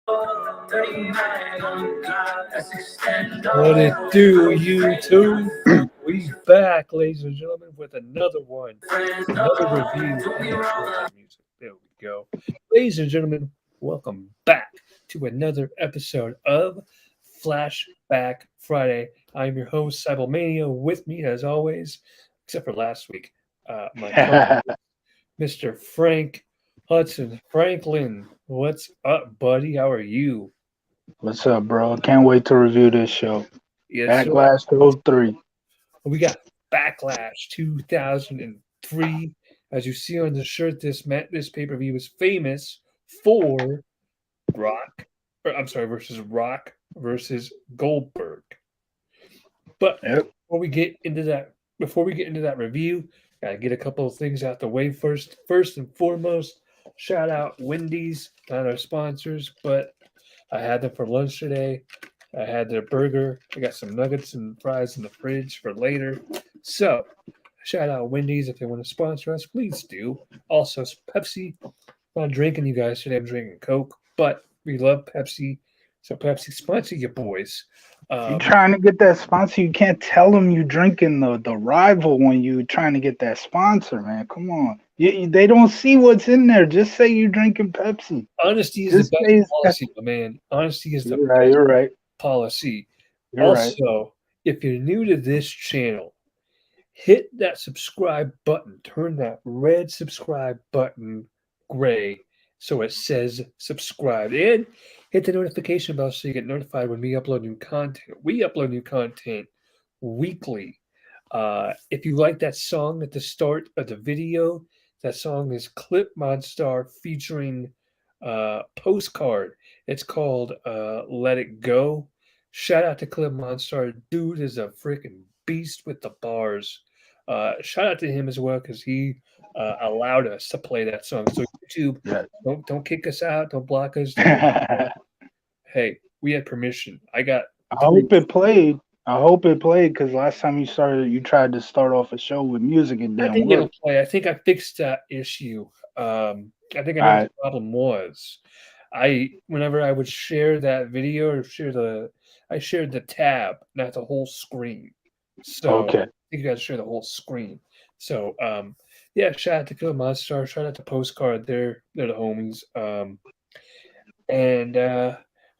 What it do, YouTube? We back, ladies and gentlemen, with another one, another review of the music. There we go. Ladies and gentlemen, welcome back to another episode of Flashback Friday. I'm your host, Cybermania. With me, as always, except for last week, my co Mr. Frank Hudson. Franklin, what's up, buddy? How are you? What's up, bro? Can't wait to review this show. Yes, sir. Backlash 03. We got Backlash 2003. As you see on the shirt, this pay per view is famous for Rock versus Goldberg. But Yep. before we get into that review, gotta get a couple of things out the way first. First and foremost, shout out Wendy's, not our sponsors, but I had them for lunch today. I had their burger. I got some nuggets and fries in the fridge for later. So, shout out Wendy's if they want to sponsor us, please do. Also, Pepsi. I'm not drinking you guys today. I'm drinking Coke, but we love Pepsi. So, Pepsi, sponsor your boys. You trying to get that sponsor? You can't tell them you drinking the rival when you trying to get that sponsor, man. Come on. They don't see what's in there. Just say you drinking Pepsi. Honesty is Just the say best policy, my man. Honesty is the You're right. best You're right. policy. You're right. Also, if you're new to this channel, hit that subscribe button. Turn that red subscribe button gray so it says subscribe. And hit the notification bell so you get notified when we upload new content. We upload new content weekly. If you like that song at the start of the video, that song is Clip Monstar featuring Postcard. It's called Let It Go. Shout out to Clip Monstar. Dude is a freaking beast with the bars. Shout out to him as well because he allowed us to play that song. So YouTube, Yeah. don't kick us out, don't block us. I Hey, we had permission. I got hope it played. I hope it played because last time you tried to start off a show with music, it I didn't think work. it'll play. I think I fixed that issue. I think I know what Alright. the problem was. Whenever I would share that video or I shared the tab, not the whole screen. So Okay. I think you guys share the whole screen. So yeah, shout out to Kill Monster, shout out to Postcard. They're the homies. And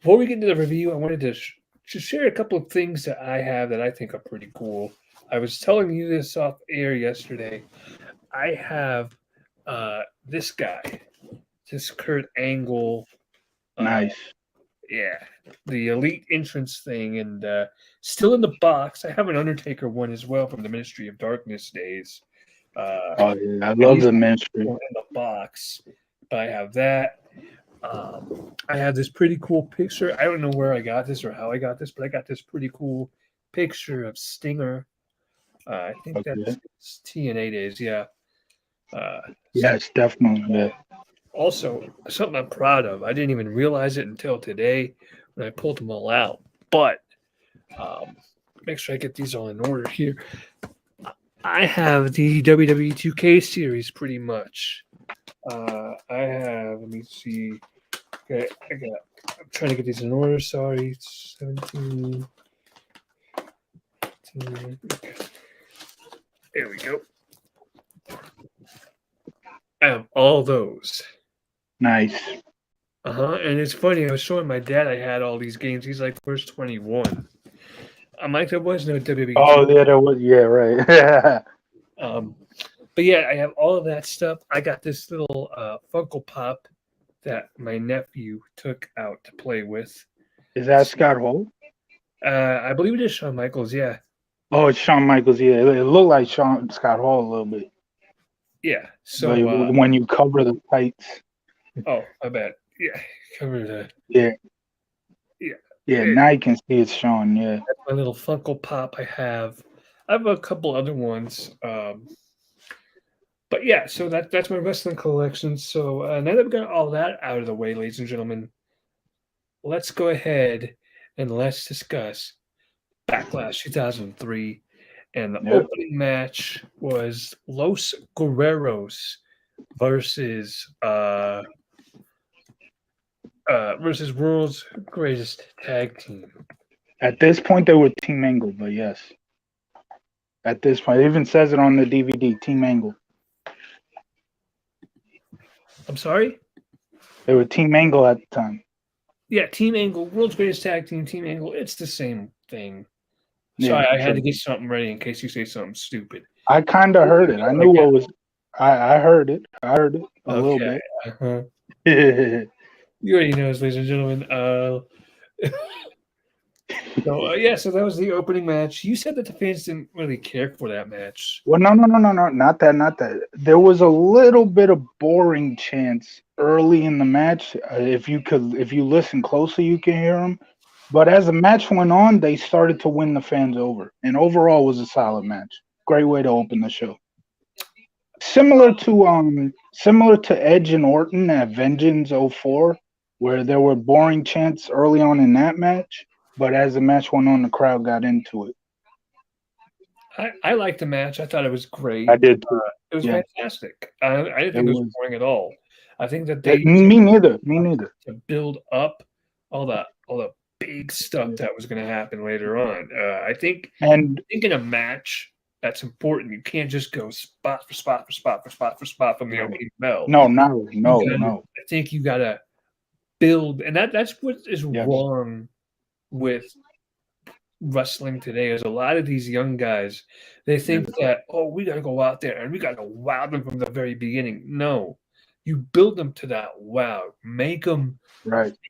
before we get into the review, I wanted to share a couple of things that I have that I think are pretty cool. I was telling you this off air yesterday. I have this guy, this Kurt Angle, Nice. yeah, the Elite Entrance thing, and still in the box. I have an Undertaker one as well from the Ministry of Darkness days. Oh yeah, I and love he's the ministry. in the box, but I have that. I have this pretty cool picture. I don't know where I got this or how I got this, but I got this pretty cool picture of Stinger. I think Okay. that's TNA days, yeah. Yes, definitely. Yeah. Also, something I'm proud of. I didn't even realize it until today when I pulled them all out. But make sure I get these all in order here. I have the WWE 2K series pretty much. I have, let me see. Okay, I'm trying to get these in order. Sorry, 17. 18, there we go. I have all those. Nice. And it's funny. I was showing my dad I had all these games. He's like, "Where's 21?" I'm like, "There was no WWE." Oh yeah, that was right. But yeah, I have all of that stuff. I got this little Funko Pop that my nephew took out to play with. Is that Scott Hall? I believe it is Shawn Michaels. Yeah. Oh, it's Shawn Michaels. Yeah, it looked like Scott Hall a little bit. Yeah. So But when you cover the tights. Oh, I bet. Yeah. Cover the. Yeah. Yeah. Yeah. Now you can see it's Shawn. Yeah. That's my little Funko Pop I have. I have a couple other ones. But yeah, so that's my wrestling collection. So now that we've got all that out of the way, ladies and gentlemen, let's go ahead and let's discuss Backlash 2003. And the opening match was Los Guerreros versus versus World's Greatest Tag Team. At this point, they were Team Angle, but yes. At this point, it even says it on the DVD, Team Angle. I'm sorry? They were Team Angle at the time. Yeah, Team Angle, World's Greatest Tag Team, Team Angle, it's the same thing. So Yeah, I had true. to get something ready in case you say something stupid. I kind of heard it. I knew what was. I heard it. I heard it a little bit. Uh-huh. You already know, ladies and gentlemen. So that was the opening match. You said that the fans didn't really care for that match. Well, no, not that. There was a little bit of boring chants early in the match. If you listen closely, you can hear them. But as the match went on, they started to win the fans over, and overall was a solid match. Great way to open the show. Similar to Edge and Orton at Vengeance 04, where there were boring chants early on in that match, but as the match went on, the crowd got into it. I liked the match. I thought it was great. I did too. It was fantastic. I didn't think it was boring at all. I think that they me neither to build up all the big stuff that was going to happen later on. I think in a match that's important, you can't just go spot for spot from the opening bell. No. I think you got to build, and that's what is wrong with wrestling today. Is a lot of these young guys, they think that, we got to go out there and we got to wow them from the very beginning. No, you build them to that wow. Make them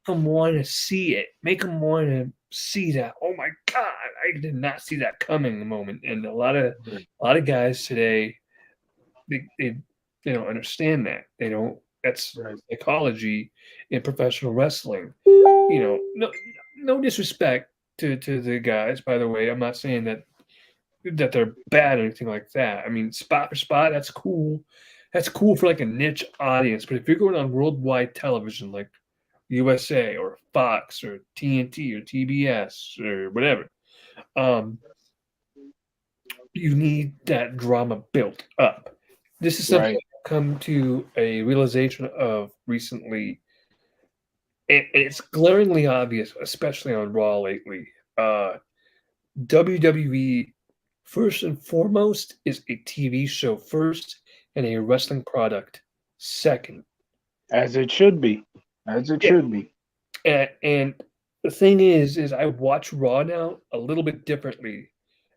want to see it. Make them want to see that. Oh my God, I did not see that coming. The moment, and a lot of guys today, they don't understand that. They don't. That's psychology in professional wrestling. No disrespect to the guys. By the way, I'm not saying that they're bad or anything like that. I mean, spot for spot, that's cool. That's cool for like a niche audience. But if you're going on worldwide television, like USA or Fox or TNT or TBS or whatever, you need that drama built up. This is something I've come to a realization of recently. It's glaringly obvious, especially on Raw lately. WWE, first and foremost, is a TV show first and a wrestling product second. As it should be. Should be. And the thing is I watch Raw now a little bit differently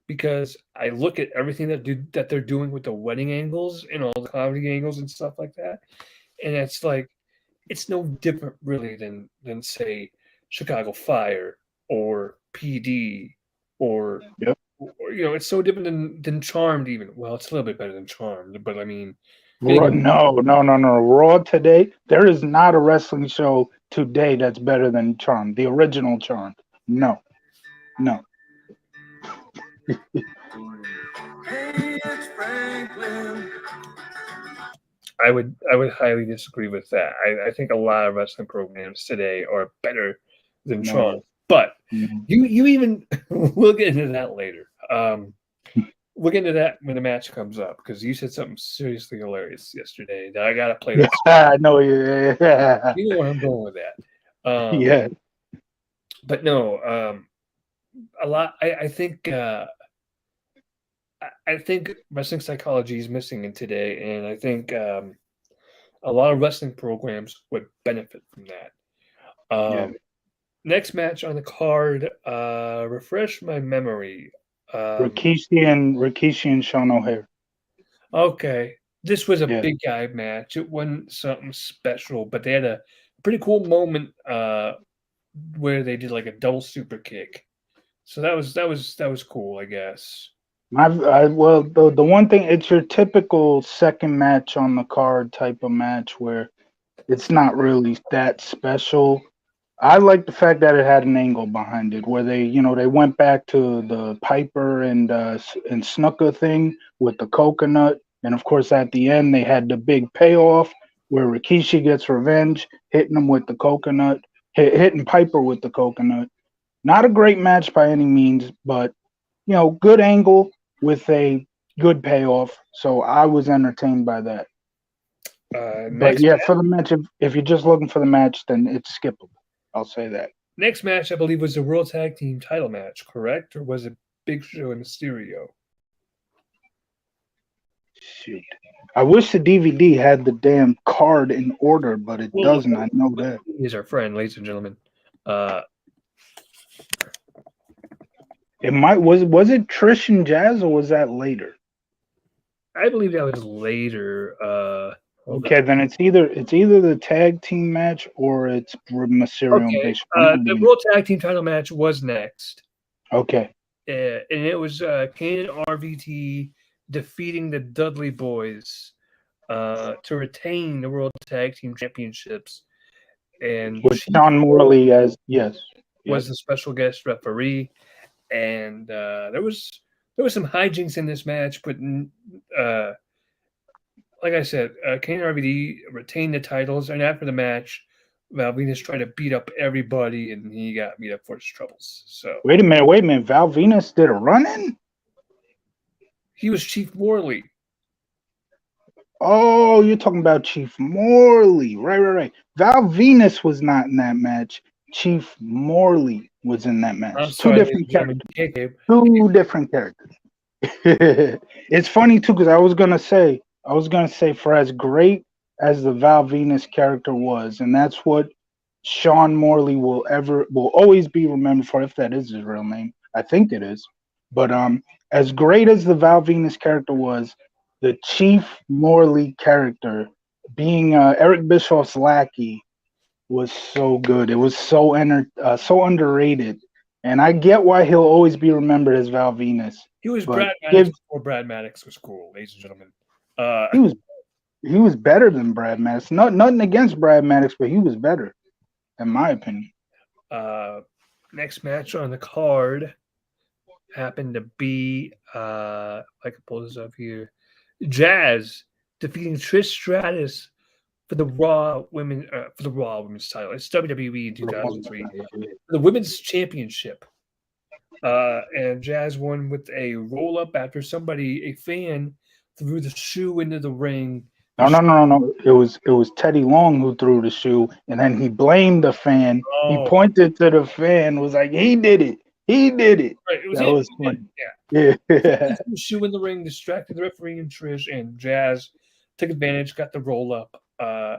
because I look at everything that they're doing with the wedding angles and all the comedy angles and stuff like that. And it's like, it's no different really than say Chicago Fire or PD or it's so different than Charmed even. Well, it's a little bit better than Charmed, but I mean, no. Raw today, there is not a wrestling show today that's better than Charmed, the original Charmed. No. Hey, it's Franklin. I would highly disagree with that. I think a lot of wrestling programs today are better than Charmed. But you even we'll get into that later. We'll get into that when the match comes up because you said something seriously hilarious yesterday that I gotta play. I know, yeah. You know where I'm going with that. But no, a lot. I think wrestling psychology is missing in today, and I think a lot of wrestling programs would benefit from that. Next match on the card, refresh my memory. Rikishi and Shawn O'Haire. Okay, this was a big guy match. It wasn't something special, but they had a pretty cool moment where they did like a double super kick. So that was cool, I guess. Well, the one thing, it's your typical second match on the card type of match where it's not really that special. I like the fact that it had an angle behind it where they went back to the Piper and Snuka thing with the coconut, and of course at the end they had the big payoff where Rikishi gets revenge, hitting him with the coconut, hitting Piper with the coconut. Not a great match by any means, but good angle with a good payoff. So I was entertained by that. But yeah, for the match, if you're just looking for the match, then it's skippable. I'll say that. Next match, I believe, was the World Tag Team title match, correct? Or was it Big Show and Mysterio? Shoot. I wish the DVD had the damn card in order, but it doesn't. I know that. He's our friend, ladies and gentlemen. It might was it Trish and Jazz, or was that later? I believe that was later. Okay, then it's either the tag team match or it's Mysterio and Big Show. The World Tag Team title match was next. Okay. And it was Kane and RVT defeating the Dudley Boys to retain the World Tag Team Championships. And with Shawn Morley as was the special guest referee. And there was some hijinks in this match, but like I said, Kane and RVD retained the titles, and after the match, Val Venus tried to beat up everybody, and he got beat up for his troubles. So wait a minute, Val Venus did a run-in? He was Chief Morley. Oh, you're talking about Chief Morley. Right. Val Venus was not in that match. Chief Morley was in that match. Two different characters. Two different characters. It's funny too, because I was gonna say, for as great as the Val Venus character was, and that's what Shawn Morley will always be remembered for, if that is his real name. I think it is. But as great as the Val Venus character was, the Chief Morley character, being Eric Bischoff's lackey, was so good. It was so underrated, and I get why he'll always be remembered as Val Venus. He was Brad Maddox before Brad Maddox was cool, ladies and gentlemen. He was better than Brad Maddox. Nothing against Brad Maddox, but he was better, in my opinion. Next match on the card happened to be I can pull this up here. Jazz defeating Trish Stratus for the Raw Women's title. It's WWE in 2003. The Women's Championship. And Jazz won with a roll up after a fan threw the shoe into the ring. No. It was Teddy Long who threw the shoe, and then he blamed the fan. He pointed to the fan, was like, "He did it. He did it." Right, that was funny. Yeah. The shoe in the ring distracted the referee and Trish, and Jazz took advantage, got the roll up. I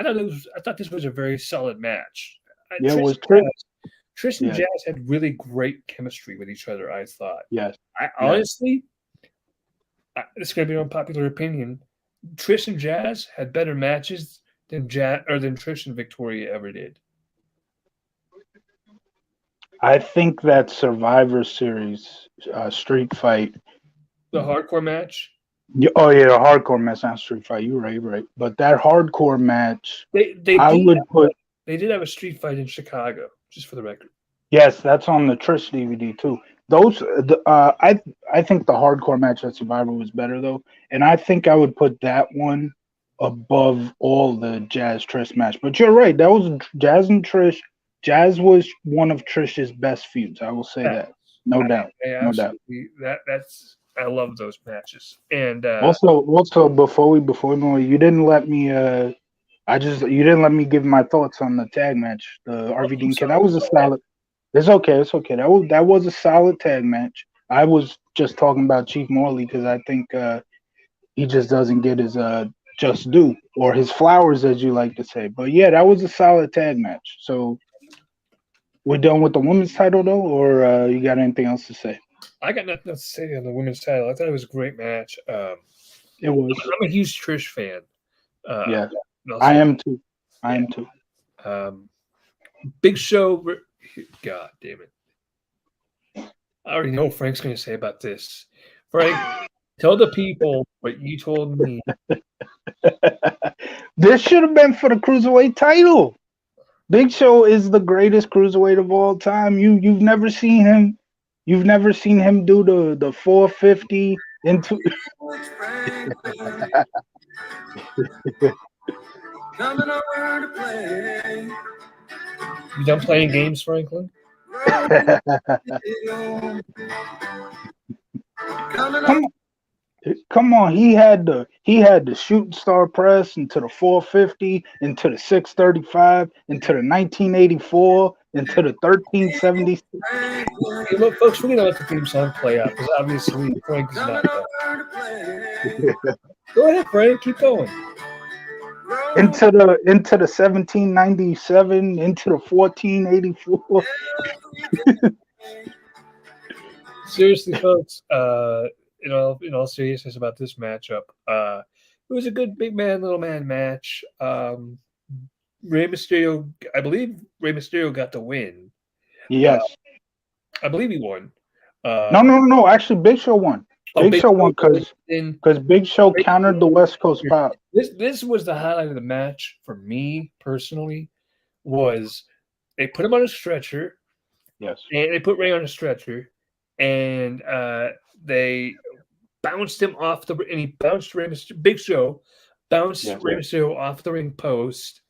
thought this was a very solid match. It was Trish. Trish and Jazz had really great chemistry with each other, I thought. Yes. Honestly, it's going to be an unpopular opinion. Trish and Jazz had better matches than Trish and Victoria ever did. I think that Survivor Series street fight. The hardcore match? The hardcore match, not street fight. You're right. But that hardcore match, they did have a street fight in Chicago, just for the record. Yes, that's on the Trish DVD too. I think the hardcore match at Survivor was better though, and I think I would put that one above all the Jazz Trish match. But you're right, that was Jazz and Trish. Jazz was one of Trish's best feuds. I will say that, no doubt. That's I love those matches. And also before we move, you didn't let me. You didn't let me give my thoughts on the tag match, the RVD and Kid. That was a solid. It's okay. That was a solid tag match. I was just talking about Chief Morley because I think he just doesn't get his just due, or his flowers, as you like to say. But yeah, that was a solid tag match. So we're done with the women's title though, or you got anything else to say? I got nothing else to say on the women's title. I thought it was a great match. It was. I'm a huge Trish fan. Yeah, I am too. Big Show. God damn it. I already know what Frank's going to say about this. Frank, tell the people what you told me. This should have been for the Cruiserweight title. Big Show is the greatest Cruiserweight of all time. You've never seen him. You've never seen him do the 450 into. Coming over to play. You done playing games, Franklin? Come Come on, he had the shooting star press into the 450, into the 635, into the 1984, into the 1370. Hey, look, folks, we're gonna let the theme song play out because obviously Frank is not done. Go ahead, Frank. Keep going. Into the 1797, into the 1484. Seriously, folks. In all seriousness about this matchup, it was a good big man, little man match. Rey Mysterio, I believe Rey Mysterio got the win. Yes. I believe he won. No. Actually, Big Show won. Big Show won because Big Show countered the West Coast pop. This was the highlight of the match for me personally. Was they put him on a stretcher? Yes. And they put Rey on a stretcher, and they bounced him off the, and he bounced Big Show, bounced Rey Mysterio off the ring post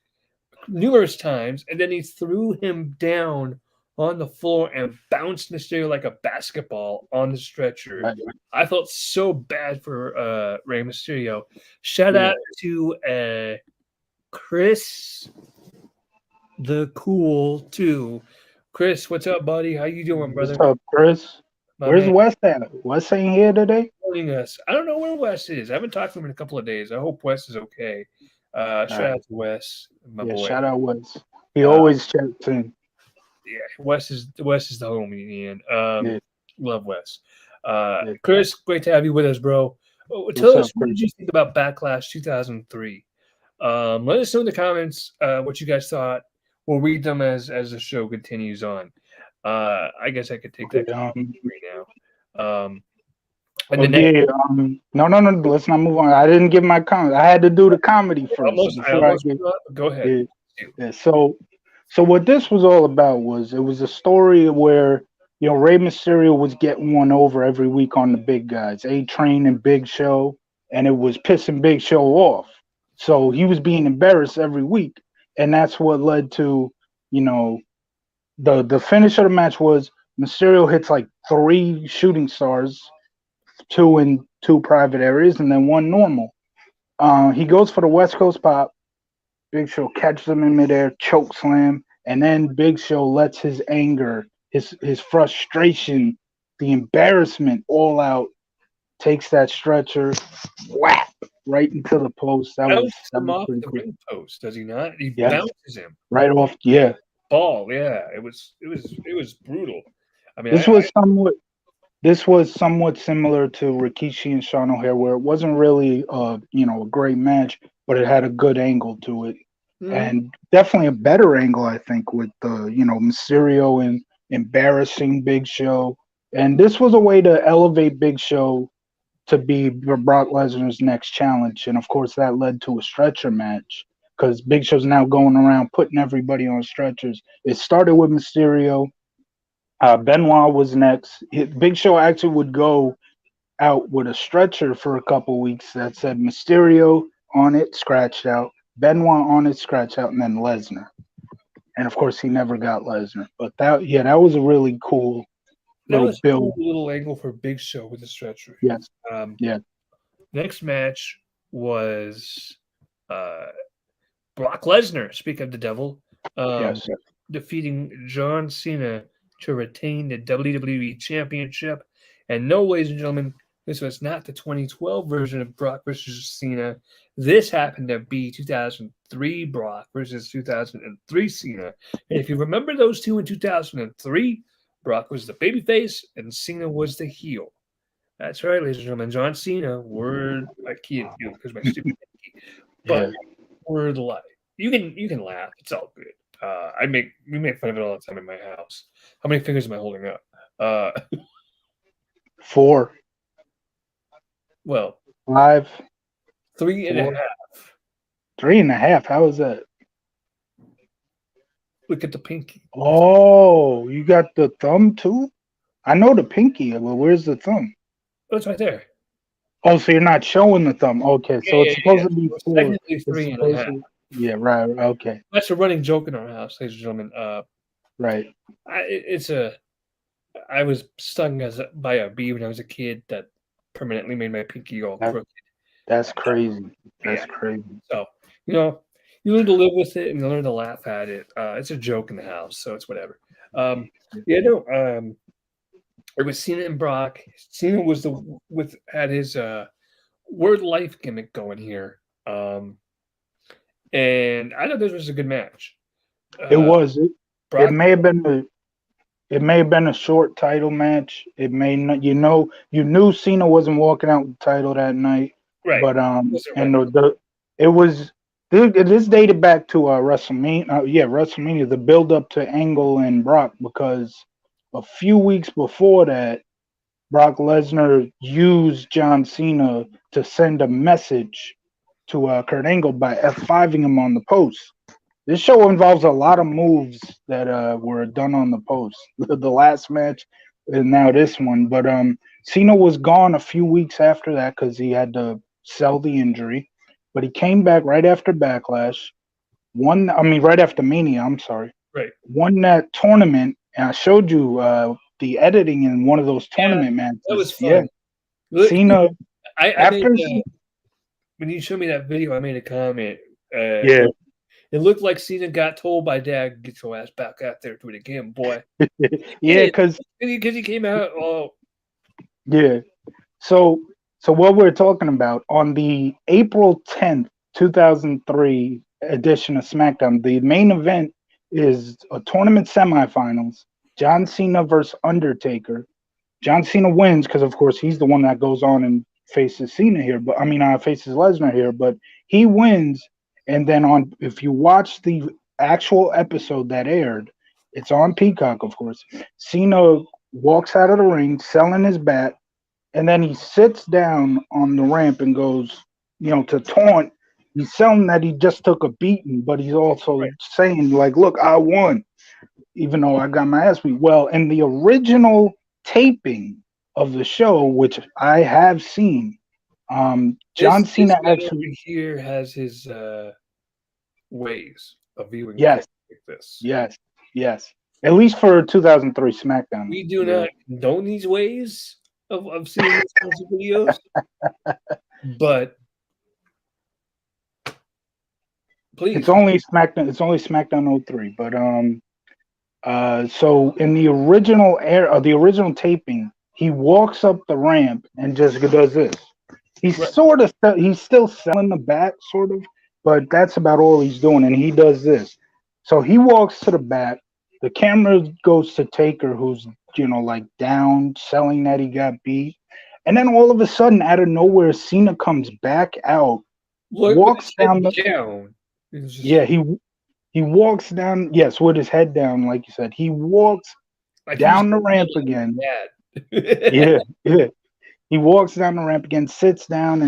numerous times, and then he threw him down on the floor and bounced Mysterio like a basketball on the stretcher. Right. I felt so bad for Rey Mysterio. Shout out to Chris the Cool too. Chris, what's up, buddy? How you doing, brother? What's up, Chris? Where's man. Wes at? Wes ain't here today? Joining us. I don't know where Wes is. I haven't talked to him in a couple of days. I hope Wes is okay. Shout out to Wes, my boy. Shout out Wes. He always checks in. Yeah, Wes is the homie, man. Love Wes. Chris, great to have you with us, bro. Tell us, what did you think about Backlash 2003? Let us know in the comments what you guys thought. We'll read them as the show continues on. I guess I could take that right now. No. Let's not move on. I didn't give my comment. I had to do the comedy first. Go ahead. Yeah. So what this was all about was it was a story where Rey Mysterio was getting one over every week on the big guys, A-Train and Big Show, and it was pissing Big Show off. So he was being embarrassed every week, and that's what led to the finish of the match was Mysterio hits like 3 shooting stars, 2 in 2 private areas, and then 1 normal. He goes for the West Coast pop. Big Show catches him in midair, choke slam, and then Big Show lets his anger, his frustration, the embarrassment all out, takes that stretcher, whap, right into the post. That was off the ring post, does he not? He bounces him right off. Ball. Yeah, it was brutal. I mean, this was somewhat similar to Rikishi and Shawn O'Haire, where it wasn't really a great match, but it had a good angle to it, and definitely a better angle, I think, with Mysterio and embarrassing Big Show, and this was a way to elevate Big Show to be Brock Lesnar's next challenge, and of course that led to a stretcher match because Big Show's now going around putting everybody on stretchers. It started with Mysterio. Benoit was next. Big Show actually would go out with a stretcher for a couple weeks that said Mysterio on it, scratched out, Benoit on it, scratched out, and then Lesnar. And of course, he never got Lesnar. But that was a really cool little angle for Big Show with the stretcher. Yes. Next match was Brock Lesnar. Speak of the devil, defeating John Cena to retain the WWE Championship. And no, ladies and gentlemen, this was not the 2012 version of Brock versus Cena. This happened to be 2003 Brock versus 2003 Cena. And if you remember those two in 2003, Brock was the babyface and Cena was the heel. That's right, ladies and gentlemen. John Cena, I can't do it because my stupid but we're the light. You can laugh. It's all good. We make fun of it all the time in my house. How many fingers am I holding up? 4. Well, 5. 3.5. 3.5. How is that? Look at the pinky. Oh, you got the thumb too? I know the pinky, but where's the thumb? Oh, it's right there. Oh, so you're not showing the thumb. Okay, so it's supposed to be 4. Technically 3.5. Yeah, right. Okay. That's a running joke in our house, ladies and gentlemen. Right. I was stung by a bee when I was a kid that permanently made my pinky all That- crooked. That's crazy. That's Yeah. crazy. So, you learn to live with it and you learn to laugh at it. It's a joke in the house, so it's whatever. It was Cena and Brock. Cena was had his word life gimmick going here. And I thought this was a good match. It was. It Brock, may have been a short title match. It may not. You knew Cena wasn't walking out with the title that night. right? But Wasn't and it was. This dated back to WrestleMania. WrestleMania. The build up to Angle and Brock, because a few weeks before that, Brock Lesnar used John Cena to send a message to Kurt Angle by F5ing him on the post. This show involves a lot of moves that were done on the post. The last match and now this one. But Cena was gone a few weeks after that because he had to sell the injury. But he came back right after Backlash. Right after Mania, I'm sorry. right. Won that tournament, and I showed you the editing in one of those tournament matches. That was fun. Yeah. Look, Cena, I made, when you showed me that video, I made a comment. yeah. It looked like Cena got told by Dad, "Get your ass back out there, do it again, boy." Yeah, because he came out. Oh, yeah. So what we're talking about on the April 10th, 2003 edition of SmackDown, the main event is a tournament semifinals. John Cena versus Undertaker. John Cena wins because, of course, he's the one that goes on and faces Cena here, but faces Lesnar here. But he wins, and then if you watch the actual episode that aired, it's on Peacock, of course. Cena walks out of the ring, selling his bat, and then he sits down on the ramp and goes, to taunt. He's selling that he just took a beating, but he's also saying, like, "Look, I won, even though I got my ass beat." Well, in the original taping of the show, which I have seen, John Cena actually here has his ways of viewing. Yes, like this. Yes. At least for 2003 SmackDown. We do not condone these ways of seeing these kinds of videos, but please. It's only SmackDown 03, but so in the original the original taping, he walks up the ramp and just does this. He's he's still selling the bat, sort of, but that's about all he's doing, and he does this. So he walks to the back. The camera goes to Taker, who's like down, selling that he got beat, and then all of a sudden, out of nowhere, Cena comes back out, walks down he walks down, yes, with his head down, like you said. He walks down the ramp again. Yeah. He walks down the ramp again, sits down,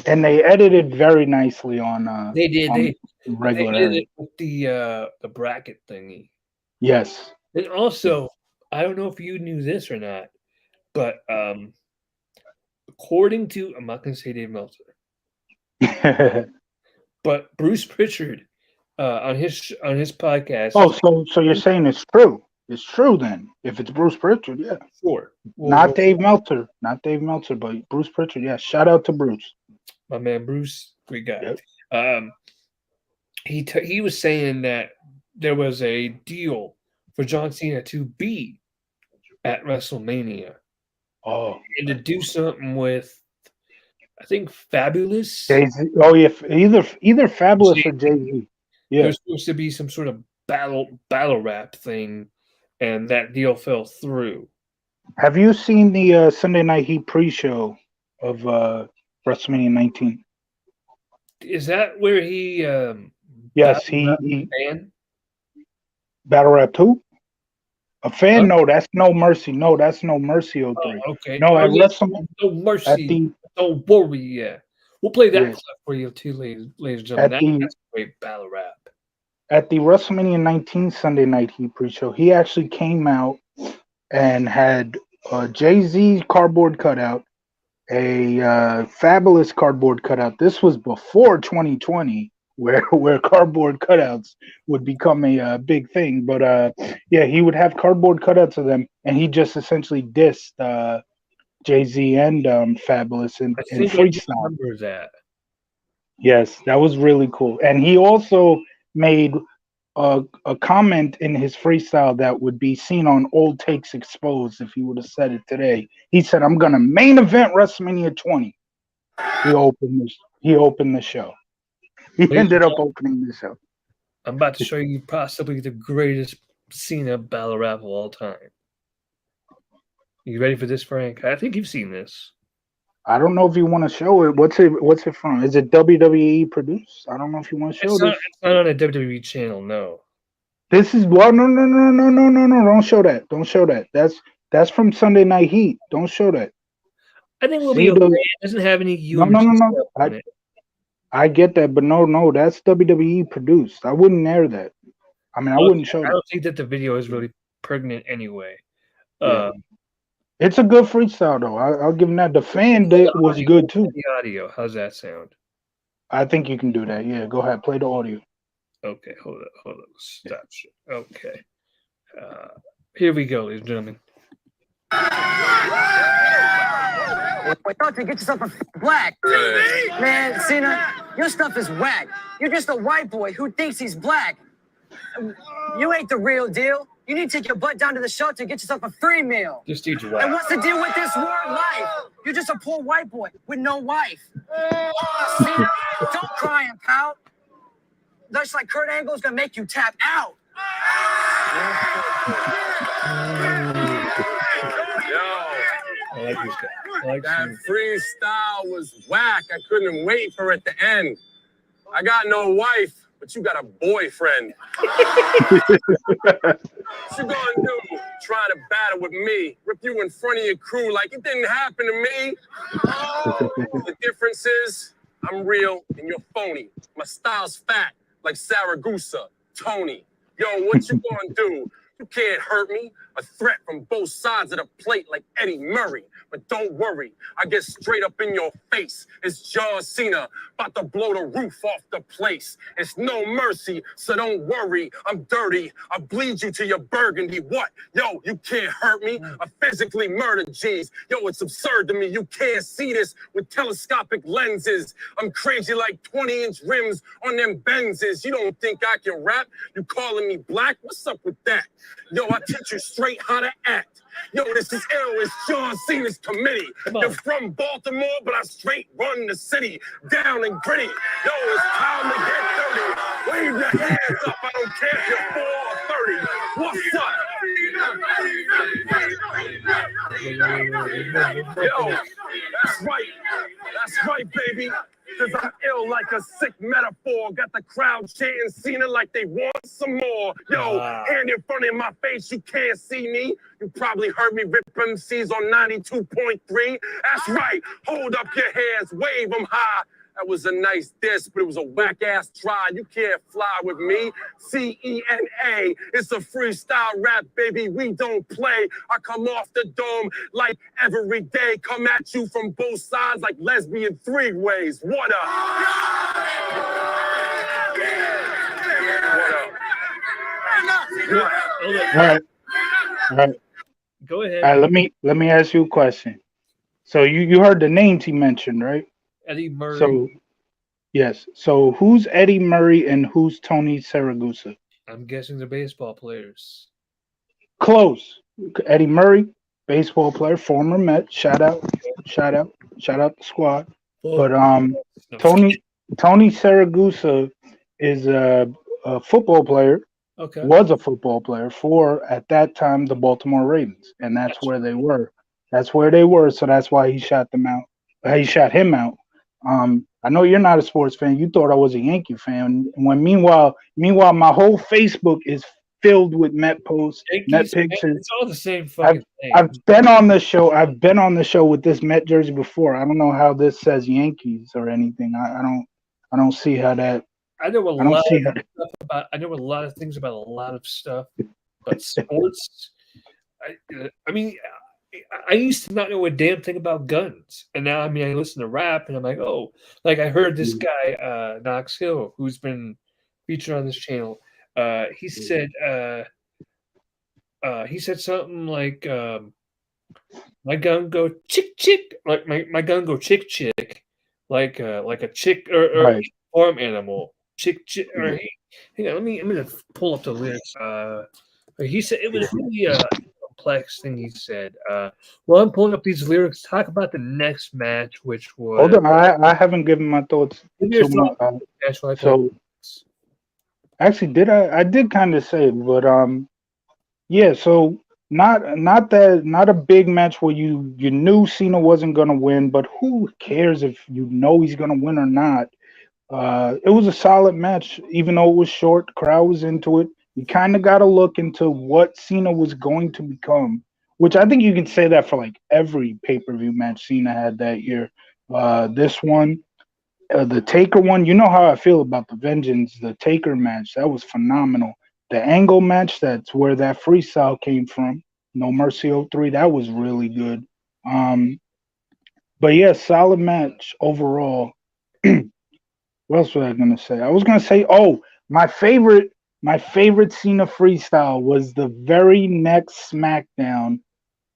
and they edited very nicely on they did. On regular they did it with the bracket thingy. Yes. And also, I don't know if you knew this or not, but according to, I'm not going to say Dave Meltzer, but Bruce Pritchard on his podcast. Oh, so you're saying it's true? It's true then. If it's Bruce Pritchard, yeah, sure. Not Dave Meltzer, but Bruce Pritchard. Yeah, shout out to Bruce, my man Bruce, great guy. Yep. He was saying that there was a deal for John Cena to be at WrestleMania. Oh, and to do something with, I think, Fabulous. Jay-Z. Oh yeah, either Fabulous or Jay-Z. Yeah, there's supposed to be some sort of battle rap thing, and that deal fell through. Have you seen the Sunday Night Heat pre-show of WrestleMania 19? Is that where he? Yes, he fan? Battle Rap 2? A fan? No, that's No Mercy. No, that's No Mercy 03. Oh, okay. No, at WrestleMania. No Mercy. Don't worry. Yeah, we'll play that clip for you too, ladies and gentlemen. That's a great battle rap. At the WrestleMania 19 Sunday Night Heat pre-show, he actually came out and had a Jay-Z cardboard cutout, a Fabulous cardboard cutout. This was before 2020, where cardboard cutouts would become a big thing. But yeah, he would have cardboard cutouts of them, and he just essentially dissed Jay-Z and Fabulous in I think I freestyle. remember that. Yes, that was really cool. And he also made a comment in his freestyle that would be seen on Old Takes Exposed if he would have said it today. He said, "I'm gonna main event WrestleMania 20." He opened the show. He Ladies ended and up gentlemen, opening the show. I'm about to show you possibly the greatest Cena battle rap of all time. You ready for this, Frank? I think you've seen this. I don't know if you want to show it. What's it from? Is it WWE produced? I don't know if you want to show It's not, this. it's not on a WWE channel, no. This is well, no. Don't show that. Don't show that. That's from Sunday Night Heat. Don't show that. I think we'll be See okay. the It doesn't have any no. UFC stuff on it. I get that, but no, that's WWE produced. I wouldn't air that. I mean, I wouldn't show I that. don't think that the video is really pertinent anyway. Yeah. It's a good freestyle though. I'll give him that. The fan was good too. The audio, how's that sound? I think you can do that. Yeah, go ahead. Play the audio. Okay, hold up. Stop shit. Okay. Here we go, ladies and gentlemen. Wait, don't get yourself a black. Man, Cena, your stuff is whack. You're just a white boy who thinks he's black. You ain't the real deal. You need to take your butt down to the shelter and get yourself a free meal. This dude's And whack. what's the deal with this word life? You're just a poor white boy with no wife. Cena, don't cry and pout. That's like Kurt Angle's gonna make you tap out. I like this guy. I like That Cena. freestyle was whack. I couldn't wait for it to end. I got no wife, but you got a boyfriend. What you gonna do? Trying to battle with me, rip you in front of your crew like it didn't happen to me. The difference is I'm real and you're phony. My style's fat like Saragusa, Tony. Yo, what you gonna do? You can't hurt me. A threat from both sides of the plate like Eddie Murray. But don't worry, I get straight up in your face. It's John Cena, about to blow the roof off the place. It's no mercy, so don't worry. I'm dirty. I bleed you to your burgundy. What? Yo, you can't hurt me. I physically murder G's. Yo, it's absurd to me. You can't see this with telescopic lenses. I'm crazy like 20-inch rims on them Benzes. You don't think I can rap? You calling me black? What's up with that? Yo, I teach you straight how to act. Yo, this is ill. It's John Cena's committee. You're from Baltimore, but I straight run the city down and gritty. Yo, it's time to get dirty. Wave your hands up. I don't care if you're 4 or 30. What's up? Yo, that's right. That's right, baby. Cause I'm ill like a sick metaphor. Got the crowd chanting Cena like they want some more. Yo, hand in front of my face, you can't see me. You probably heard me rip MCs on 92.3. That's right. Hold up your hands, wave them high. That was a nice diss, but it was a whack-ass try. You can't fly with me. CENA. It's a freestyle rap, baby. We don't play. I come off the dome like every day. Come at you from both sides like lesbian three-ways. What up? All right. Go ahead. All right, let me ask you a question. So you heard the names he mentioned, right? Eddie Murray. So yes. So who's Eddie Murray and who's Tony Saragusa? I'm guessing they're baseball players. Close. Eddie Murray, baseball player, former Met. Shout out the squad. But Tony Saragusa is a football player. Okay. Was a football player for, at that time, the Baltimore Ravens, and that's where they were. That's where they were, so that's why he shot them out. He shot him out. I know you're not a sports fan. You thought I was a Yankee fan. When meanwhile, my whole Facebook is filled with Met posts, Met pictures. It's all the same fucking thing. I've been on the show. I've been on the show with this Met jersey before. I don't know how this says Yankees or anything. I don't see how that. I know a lot of things about a lot of stuff, but sports. I mean, I used to not know a damn thing about guns, and now I listen to rap, and I'm like, oh, like I heard this guy Knox Hill, who's been featured on this channel. He said something like My gun go chick chick, like my gun go chick chick, like a chick or Right. farm animal. Chick chick or Yeah. hang on, let me just pull up the lyrics. He said it was really complex thing he said. Well, I'm pulling up these lyrics. Talk about the next match, which Hold was on, I haven't given my thoughts give your too much. thoughts. Match while I pull up So the lyrics. actually, I did kind of say it, but yeah. So not a big match where you knew Cena wasn't gonna win, but who cares if you know he's gonna win or not? It was a solid match, even though it was short. The crowd was into it. You kind of got to look into what Cena was going to become, which I think you can say that for like every pay per view match Cena had that year. This one, the Taker one, you know how I feel about the Vengeance, the Taker match. That was phenomenal. The Angle match, that's where that freestyle came from. No Mercy '03, that was really good. Um, but yeah, solid match overall. What else was I gonna say? I was gonna say, oh, my favorite Cena freestyle was the very next SmackDown.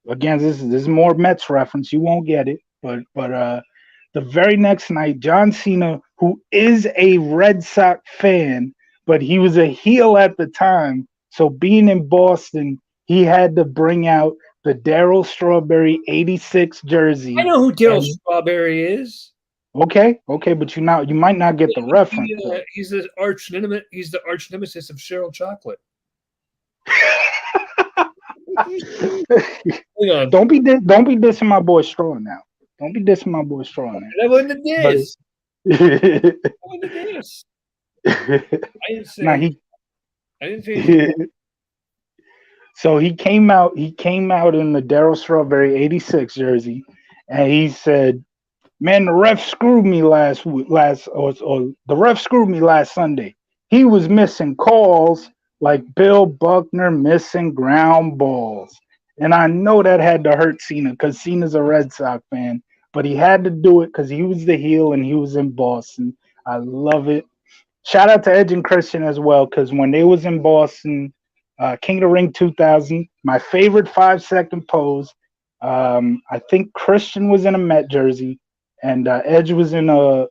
Again, this is more Mets reference. You won't get it, but the very next night, John Cena, who is a Red Sox fan, but he was a heel at the time, so being in Boston, he had to bring out the Daryl Strawberry '86 I jersey. know who Daryl And Strawberry is. okay, but you might not get the reference. He's the arch nemesis. He's the arch nemesis of Cheryl Chocolate. Hang on. Don't be dissing my boy Straw now. Don't be dissing my boy Straw now. That wasn't a diss. That wasn't a diss. I didn't say. Nah, I didn't say. So he came out in the Daryl Strawberry '86 jersey, and he said, "Man, the ref screwed me the ref screwed me last Sunday. He was missing calls like Bill Buckner missing ground balls." And I know that had to hurt Cena because Cena's a Red Sox fan, but he had to do it because he was the heel and he was in Boston. I love it. Shout out to Edge and Christian as well, because when they was in Boston, King of the Ring 2000, my favorite 5-second pose. I think Christian was in a Met jersey, and Edge was in a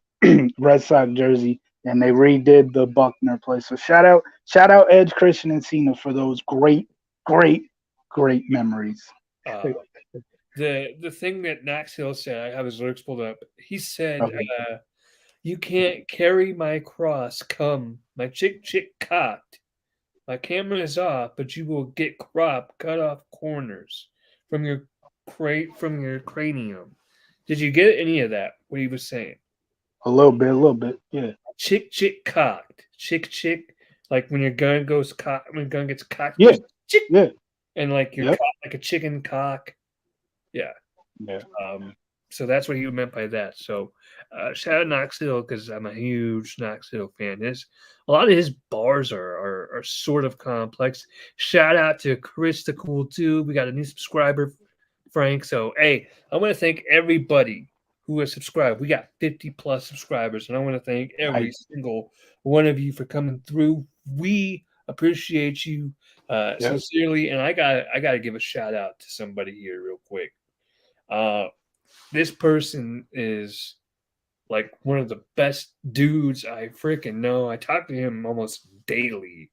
Red Sox jersey, and they redid the Buckner play. So shout out Edge, Christian, and Cena for those great memories. The thing that Knox Hill said, I have his lyrics pulled up. He said, Okay. "You can't carry my cross. Come, my chick cocked. My camera is off, but you will get cut off corners from your cranium." Did you get any of that? What he was saying? A little bit, yeah. Chick cocked. Chick, like when your gun goes cocked, when your gun gets cocked. Yeah, chick, yeah. And like you're Yep. cocked like a chicken cock. Yeah. Yeah. So that's what he meant by that. So shout out Knox Hill because I'm a huge Knox Hill fan. A lot of his bars are sort of complex. Shout out to Chris the Cool Too. We got a new subscriber, Frank. So hey, I want to thank everybody who has subscribed. We got 50 plus subscribers, and I want to thank every single one of you for coming through. We appreciate you sincerely, and I got to give a shout out to somebody here real quick. This person is like one of the best dudes I freaking know. I talk to him almost daily.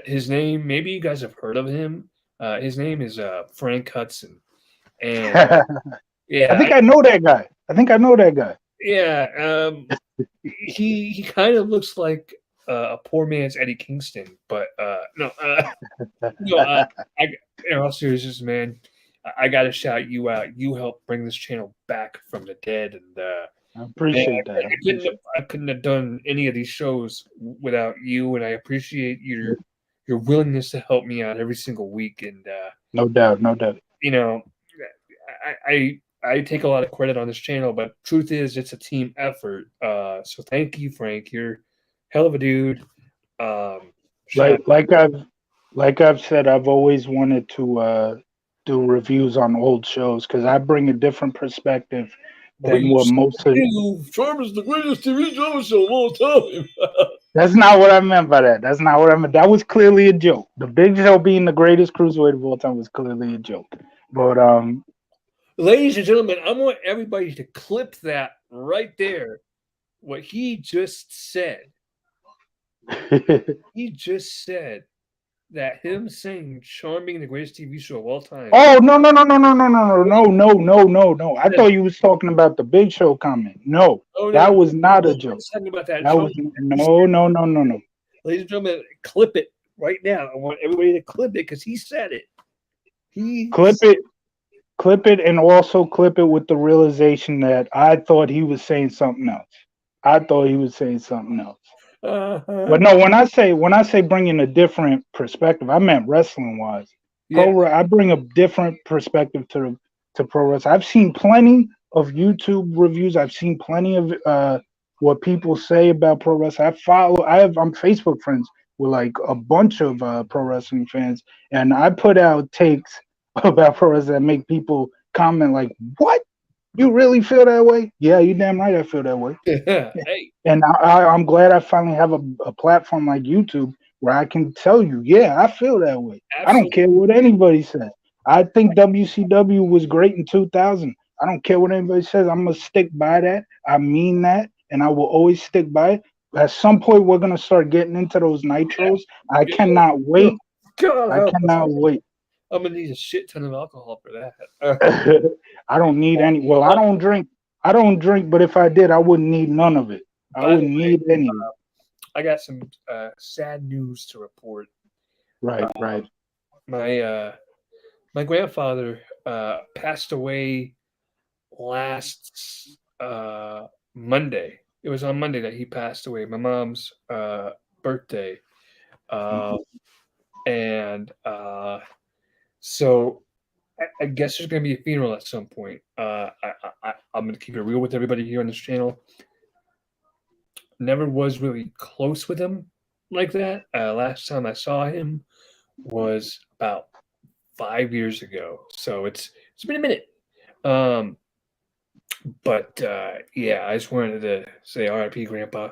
His name, maybe you guys have heard of him. His name is Frank Hudson. And yeah, I think I know that guy. Yeah, he kind of looks like a poor man's Eddie Kingston, but no, in all seriousness, man, I got to shout you out. You helped bring this channel back from the dead, and I appreciate that. I couldn't have done any of these shows without you, and I appreciate your willingness to help me out every single week. And no doubt. You know, I take a lot of credit on this channel, but truth is, it's a team effort. So thank you, Frank. You're hell of a dude. Like I've said, I've always wanted to do reviews on old shows because I bring a different perspective than what most of. Charm is the greatest TV drama show of all time. That's not what I meant by that. That's not what I meant. That was clearly a joke. The Big Show being the greatest cruiserweight of all time was clearly a joke. But Ladies and gentlemen, I want everybody to clip that right there. What he just said. He just said that him saying Shawn being the greatest TV show of all time. oh no. I thought you was talking about the Big Show comment. No, that was not a joke. Talking about that. That was no. Ladies and gentlemen, clip it right now. I want everybody to clip it because he said it. Clip it, and also clip it with the realization that I thought he was saying something else. But no, when I say bringing a different perspective, I meant wrestling wise. Yeah. I bring a different perspective to pro wrestling. I've seen plenty of YouTube reviews. I've seen plenty of what people say about pro wrestling. I'm Facebook friends with like a bunch of pro wrestling fans, and I put out takes about pro wrestling that make people comment like, "What? You really feel that way?" Yeah, you damn right I feel that way. Hey. And I'm glad I finally have a platform like YouTube where I can tell you, yeah, I feel that way. Absolutely. I don't care what anybody says. I think WCW was great in 2000. I don't care what anybody says. I'm going to stick by that. I mean that. And I will always stick by it. At some point, we're going to start getting into those nitros. I cannot wait. I cannot wait. I'm going to need a shit ton of alcohol for that. I don't need any. Well, I don't drink. But if I did, I wouldn't need none of it. I wouldn't need any. I got some sad news to report. Right. My grandfather passed away last Monday. It was on Monday that he passed away. My mom's birthday, and so I guess there's going to be a funeral at some point. I'm going to keep it real with everybody here on this channel. Never was really close with him like that. Last time I saw him was about 5 years ago. So it's been a minute. But yeah, I just wanted to say R.I.P. Grandpa.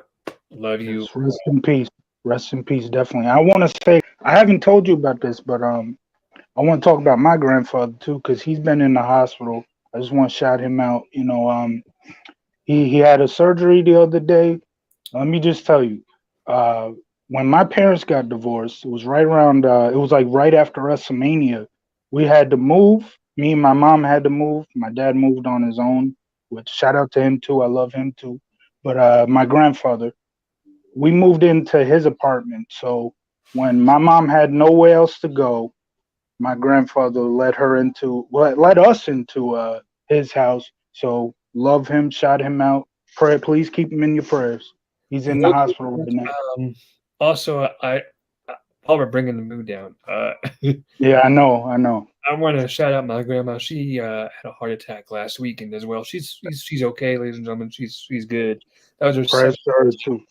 Love you. Rest in peace. Rest in peace, definitely. I want to say, I haven't told you about this, but I want to talk about my grandfather too, because he's been in the hospital. I just want to shout him out. You know, he had a surgery the other day. Let me just tell you, when my parents got divorced, it was right around, it was like right after WrestleMania. We had to move. Me and my mom had to move. My dad moved on his own, which shout out to him too. I love him too. But my grandfather, we moved into his apartment. So when my mom had nowhere else to go, my grandfather let us into his house. So love him, shout him out. Please keep him in your prayers. He's in the hospital right now. Also, while we're bringing the mood down, yeah, I know. I want to shout out my grandma. She had a heart attack last weekend as well. She's okay, ladies and gentlemen. She's good. That was her prayers to her too.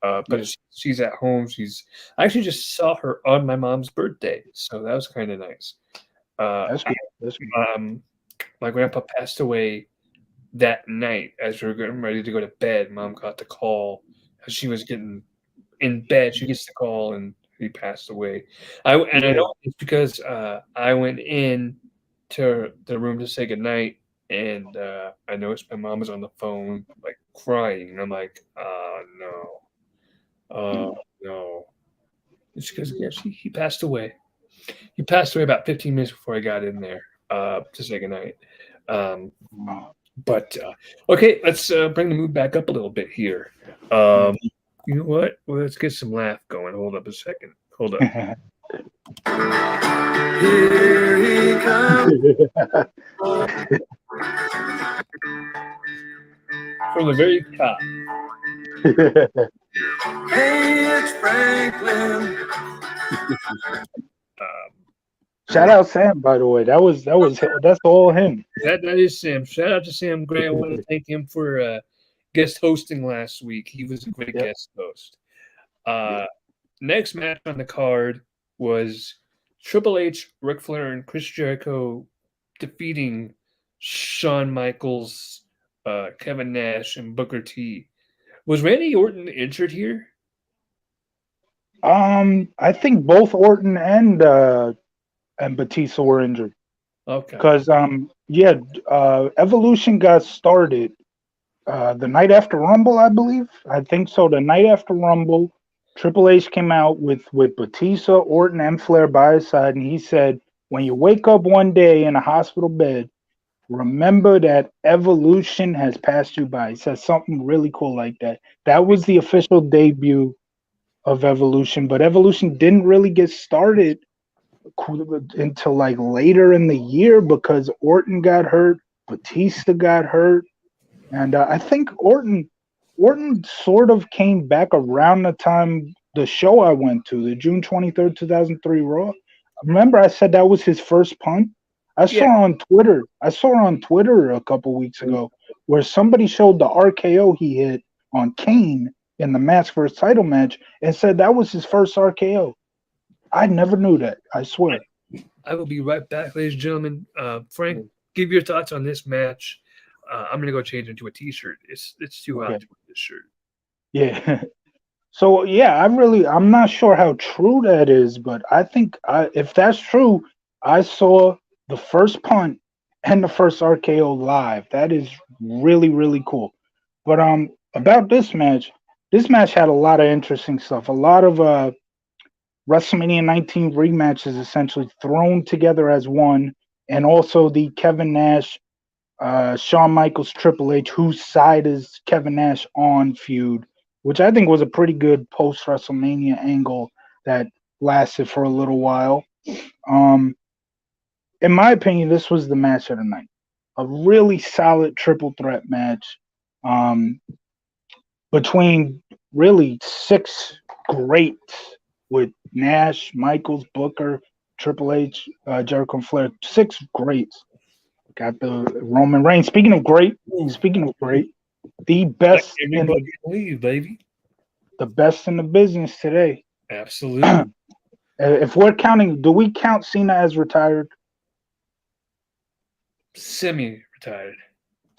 But she's at home. I actually just saw her on my mom's birthday, so that was kind of nice. That's good. My grandpa passed away that night as we were getting ready to go to bed. Mom got the call as she was getting in bed. She gets the call and he passed away. I know it's because I went in to the room to say goodnight, and I noticed my mom was on the phone, like crying, and I'm like, oh no. It's because he passed away. He passed away about 15 minutes before I got in there to say goodnight. But okay, let's bring the mood back up a little bit here. You know what? Well, let's get some laugh going. Hold up a second. Hold up. Here he comes. From the very top. Hey, it's Franklin. Shout out Sam, by the way. That's all him. That is Sam. Shout out to Sam Gray. I want to thank him for guest hosting last week. He was a great guest host. Next match on the card was Triple H, Ric Flair, and Chris Jericho defeating Shawn Michaels, Kevin Nash, and Booker T. Was Randy Orton injured here? I think both Orton and and Batista were injured. Okay. Because Evolution got started the night after Rumble, I believe. I think so. The night after Rumble, Triple H came out with Batista, Orton, and Flair by his side, and he said, "When you wake up one day in a hospital bed, remember that Evolution has passed you by." He said something really cool like that. That was the official debut of Evolution, but Evolution didn't really get started until like later in the year because Orton got hurt, Batista got hurt, and I think Orton sort of came back around the time the show I went to, the June 23rd, 2003 Raw. Remember, I said that was his first punt. I saw on Twitter. I saw on Twitter a couple weeks ago where somebody showed the RKO he hit on Kane in the Mask vs. Title match and said that was his first RKO. I never knew that. I swear. I will be right back, ladies and gentlemen. Frank, give your thoughts on this match. I'm gonna go change into a T-shirt. It's too hot to wear this shirt. Yeah. So yeah, I'm not sure how true that is, but I think if that's true, I saw the first punt and the first RKO live. That is really, really cool. But about this match had a lot of interesting stuff. A lot of WrestleMania 19 rematches essentially thrown together as one, and also the Kevin Nash, Shawn Michaels, Triple H, whose side is Kevin Nash on feud, which I think was a pretty good post WrestleMania angle that lasted for a little while. In my opinion, this was the match of the night. A really solid triple threat match between really six greats with Nash, Michaels, Booker, Triple H, Jericho, and Flair. Six greats. Got the Roman Reigns. Speaking of great, the best in the best in the business today. Absolutely. If we're counting, do we count Cena as retired? Semi-retired.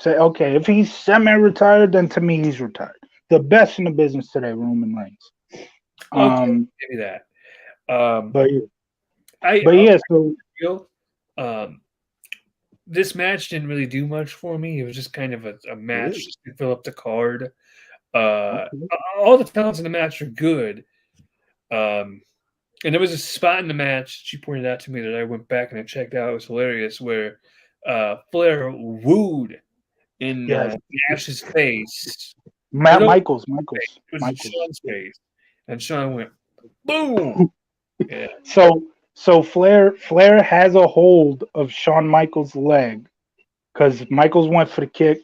Say, okay, if he's semi-retired, then to me he's retired. The best in the business today, Roman Reigns. Okay, maybe that. This match didn't really do much for me. It was just kind of a match just to fill up the card. All the talents in the match are good. And there was a spot in the match she pointed out to me that I went back and I checked out. It was hilarious where Flair wooed in Nash's face. Michaels. It was in Shawn's face. And Shawn went, boom! Yeah. So Flair has a hold of Shawn Michaels' leg because Michaels went for the kick.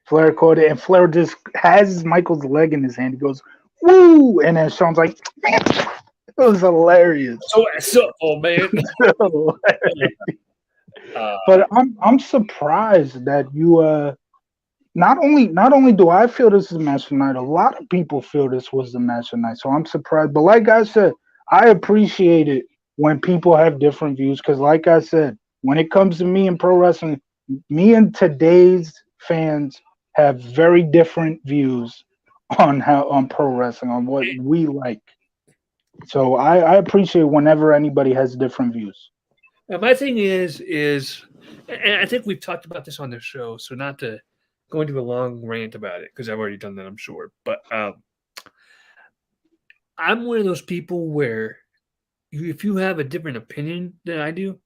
Flair caught it, and Flair just has Michaels' leg in his hand. He goes, woo! And then Shawn's like, it was hilarious. Oh man. But I'm surprised that you not only do I feel this is a match tonight, a lot of people feel this was the match tonight. So I'm surprised. But like I said, I appreciate it when people have different views because, like I said, when it comes to me in pro wrestling, me and today's fans have very different views on pro wrestling, on what we like. So I appreciate whenever anybody has different views. Now, my thing is, and I think we've talked about this on the show, so not to go into a long rant about it because I've already done that, I'm sure. But I'm one of those people where if you have a different opinion than I do,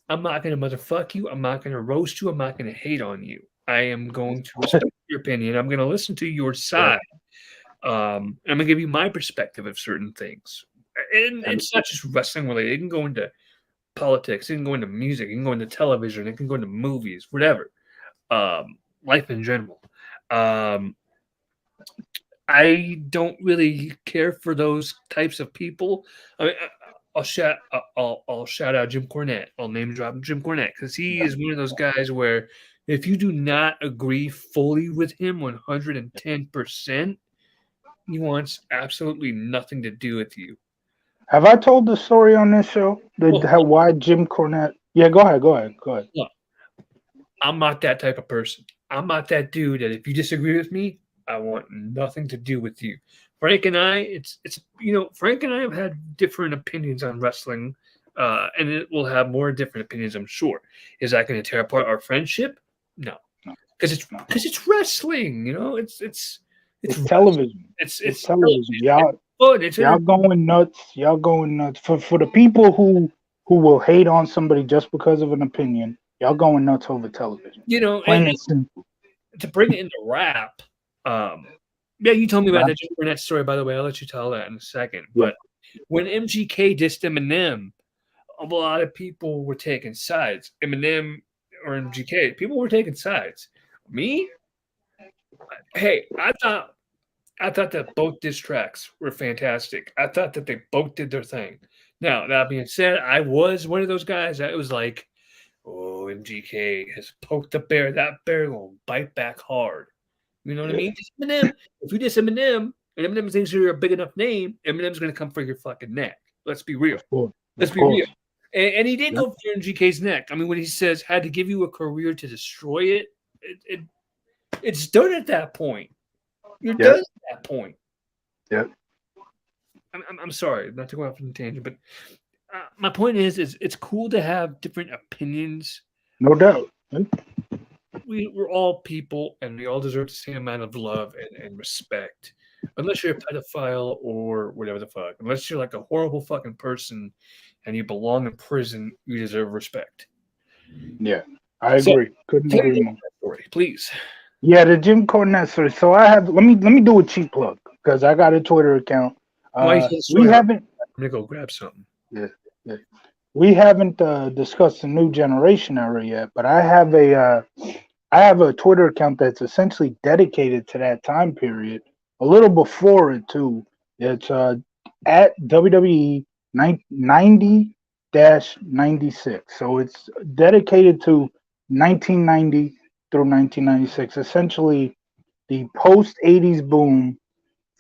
I'm not going to motherfuck you. I'm not going to roast you. I'm not going to hate on you. I am going to respect your opinion. I'm going to listen to your side. I'm going to give you my perspective of certain things. And it's not just wrestling related. It can go into politics. It can go into music. It can go into television. It can go into movies, whatever. Life in general. I don't really care for those types of people. I mean, I'll shout out Jim Cornette. I'll name drop Jim Cornette because he is one of those guys where if you do not agree fully with him 110%, he wants absolutely nothing to do with you. Have I told the story on this show? Why Jim Cornette? Yeah, go ahead. Look, I'm not that type of person. I'm not that dude that if you disagree with me, I want nothing to do with you. Frank and I, Frank and I have had different opinions on wrestling And it will have more different opinions, I'm sure. Is that going to tear apart our friendship? No, because it's wrestling. You know, it's television. It's television. It's Y'all going nuts. Y'all going nuts. For the people who will hate on somebody just because of an opinion, y'all going nuts over television. You know, Plain and simple. To bring it into rap, yeah, you told me about that Jim Cornette story, by the way. I'll let you tell that in a second. Yeah. But when MGK dissed Eminem, a lot of people were taking sides. Eminem or MGK, people were taking sides. Me? Hey, I thought that both diss tracks were fantastic. I thought that they both did their thing. Now, that being said, I was one of those guys that was like, oh, MGK has poked the bear. That bear will bite back hard. You know what I mean? Eminem. If you diss Eminem, and Eminem thinks you're a big enough name, Eminem's going to come for your fucking neck. Let's be real. Let's be real. And he did go for MGK's neck. I mean, when he says had to give you a career to destroy it, it's done at that point. You're done at that point. Yep. I'm sorry not to go off on a tangent, but my point is it's cool to have different opinions. No doubt. We're all people, and we all deserve the same amount of love and respect. Unless you're a pedophile or whatever the fuck. Unless you're like a horrible fucking person and you belong in prison, you deserve respect. Yeah, I agree. Couldn't agree more. Story, please. Yeah, the Jim Cornette story. So I have let me do a cheap plug because I got a Twitter account. We haven't. I'm gonna go grab something. Yeah. We haven't discussed the new generation era yet, but I have a Twitter account that's essentially dedicated to that time period. A little before it too. It's at WWE 90-96. So it's dedicated to 1990 through 1996. Essentially, the post 80s boom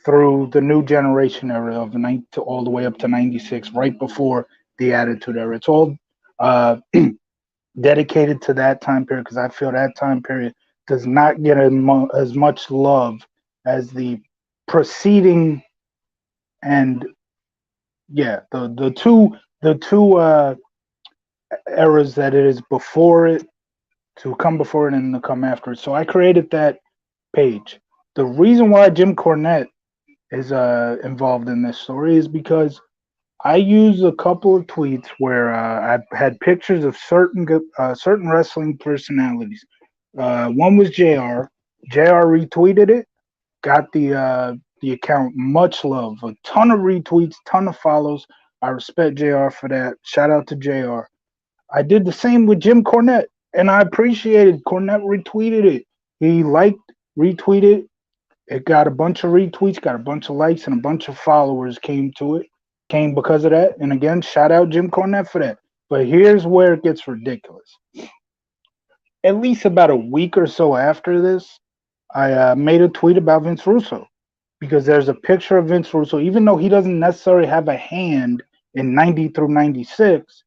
through the new generation era of all the way up to 96, right before the Attitude Era. It's all dedicated to that time period because I feel that time period does not get as much love as the preceding and the two eras that it is before it, to come before it and to come after it. So I created that page. The reason why Jim Cornette is involved in this story is because I used a couple of tweets where I had pictures of certain wrestling personalities. One was JR. JR retweeted it, got the account much love, a ton of retweets, ton of follows. I respect JR for that. Shout out to JR. I did the same with Jim Cornette, and I appreciated Cornette retweeted it. He liked, retweeted. It got a bunch of retweets, got a bunch of likes, and a bunch of followers came because of that. And again, shout out Jim Cornette for that. But here's where it gets ridiculous. At least about a week or so after this, I made a tweet about Vince Russo because there's a picture of Vince Russo, even though he doesn't necessarily have a hand in 90 through 96.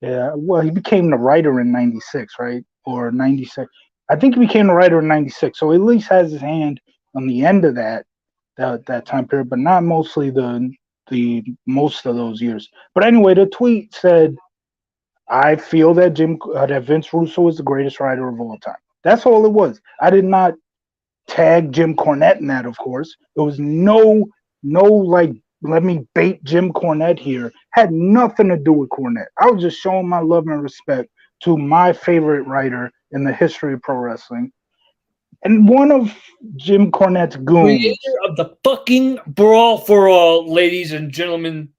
Well, he became the writer in 96, right? Or 96. I think he became the writer in 96. So he at least has his hand on the end of that time period, but not mostly the most of those years. But anyway, the tweet said, I feel that that Vince Russo is the greatest writer of all time. That's all it was. I did not tag Jim Cornette in that, of course. There was no like, let me bait Jim Cornette here. Had nothing to do with Cornette. I was just showing my love and respect to my favorite writer in the history of pro wrestling. And one of Jim Cornette's goons. Creator of the fucking Brawl for All, ladies and gentlemen.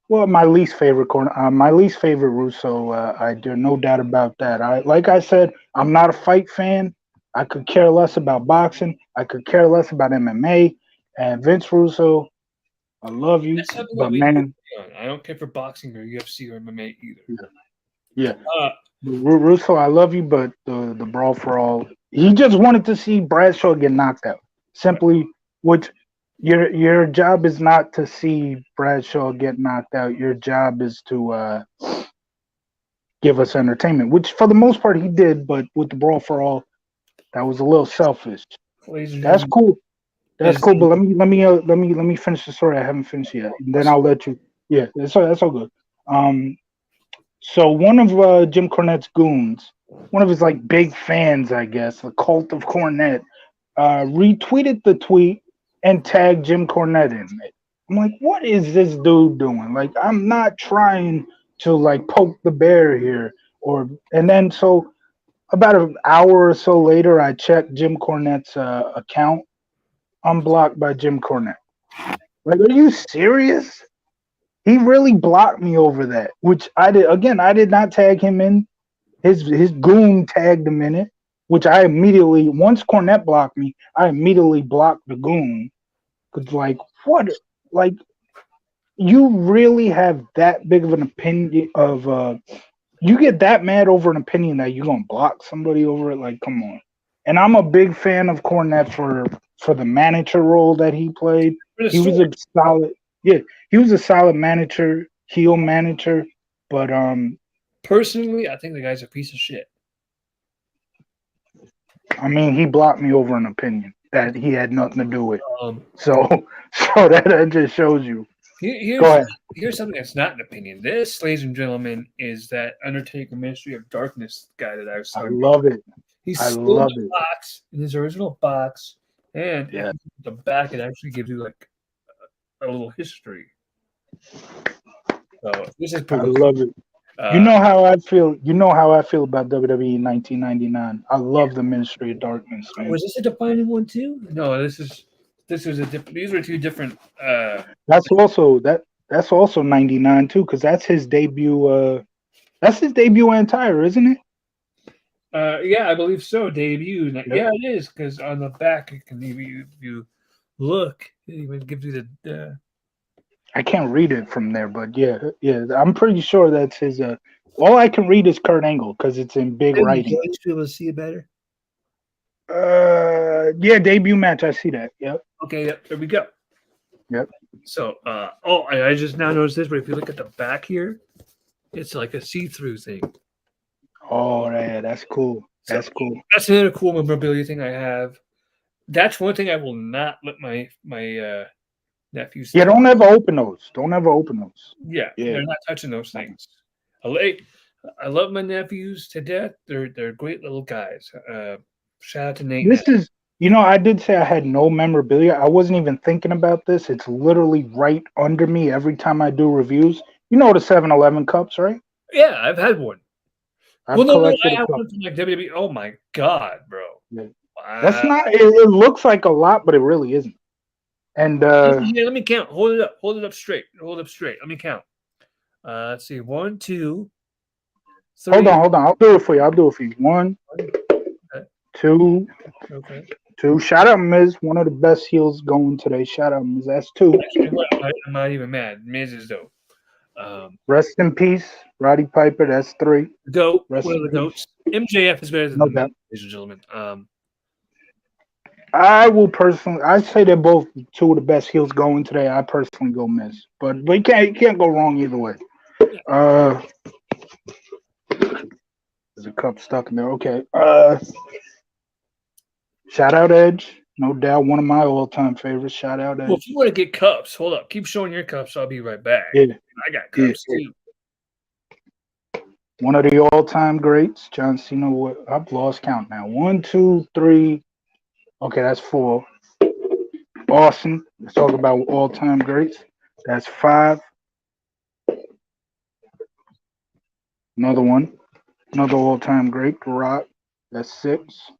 Well, my least favorite Russo. I do, no doubt about that. Like I said, I'm not a fight fan. I could care less about boxing. I could care less about MMA. And Vince Russo, I love you, but man, I don't care for boxing or UFC or MMA either. Yeah. Russo, I love you, but the Brawl for All, he just wanted to see Bradshaw get knocked out. Simply, which your job is not to see Bradshaw get knocked out. Your job is to give us entertainment, which for the most part he did. But with the Brawl for All, that was a little selfish. That's cool. That's cool. But let me finish the story. I haven't finished yet, and then I'll let you. Yeah, that's all good. So one of Jim Cornette's goons, one of his like big fans, I guess, the cult of Cornette, retweeted the tweet and tagged Jim Cornette in it. I'm like, what is this dude doing? Like, I'm not trying to like poke the bear here, and then so about an hour or so later, I checked Jim Cornette's account, unblocked by Jim Cornette. Like, are you serious? He really blocked me over that, which I did. Again, I did not tag him in. His goon tagged him in it, which I immediately, once Cornette blocked me, I immediately blocked the goon. Cause like, what? Like, you really have that big of an opinion of you get that mad over an opinion that you're gonna block somebody over it? Like, come on. And I'm a big fan of Cornette for the manager role that he played. He was a solid, yeah, he was a solid manager, heel manager. But personally, I think the guy's a piece of shit. I mean, he blocked me over an opinion that he had nothing to do with. So that just shows you. Here's something that's not an opinion. This, ladies and gentlemen, is that Undertaker Ministry of Darkness guy that I was talking about. I love it. He's I still love in the it. box, in his original box, and Yeah. the back, it actually gives you like a little history. So this is I pretty love it. You know how I feel. You know how I feel about WWE 1999. I love the Ministry of Darkness, man. Was this a defining one too? No, this is a these were two different. That's also 99 too, because that's his debut. That's his debut entire, isn't it? Yeah, I believe so. Debut. Yeah, it is, because on the back it can even, if you look, it even gives you the. I can't read it from there, but yeah, I'm pretty sure that's his. All I can read is Kurt Angle because it's in big writing. You be able to see it better. Yeah, debut match. I see that. Yep. Okay, yep, there we go. Yep. So, I just now noticed this, but if you look at the back here, it's like a see-through thing. Oh, yeah, that's cool. That's cool. That's another cool memorabilia thing I have. That's one thing I will not let my nephews. Yeah, don't ever open those. Don't ever open those. Yeah, they're not touching those things. I love my nephews to death. They're great little guys. Shout out to Nate. This is, I did say I had no memorabilia. I wasn't even thinking about this. It's literally right under me every time I do reviews. You know the 7-Eleven cups, right? Yeah, I've had one. I have one from like WWE. Oh my god, bro! Yeah. Wow. That's not. It looks like a lot, but it really isn't. And let me count. Hold it up straight. Let me count. Let's see. 1, 2, 3. Hold on. I'll do it for you. 1, 2. Okay. 2. Shout out Miz, one of the best heels going today. Shout out Miz. That's 2. I'm not even mad. Miz is dope. Rest in peace, Roddy Piper. That's 3. Goat. One of the goats. MJF is better than no the doubt. Ladies and gentlemen. I say they're both 2 of the best heels going today. I personally go Miz, but you can't go wrong either way. There's a cup stuck in there. Okay. Shout out Edge. No doubt, one of my all-time favorites. Shout out Edge. Well, if you want to get cups, hold up. Keep showing your cups. I'll be right back. Yeah. I got cups too. One of the all-time greats, John Cena. I've lost count now. 1, 2, 3. Okay, that's 4. Austin. Let's talk about all-time greats. That's 5. Another one. Another all-time great, The Rock. That's 6.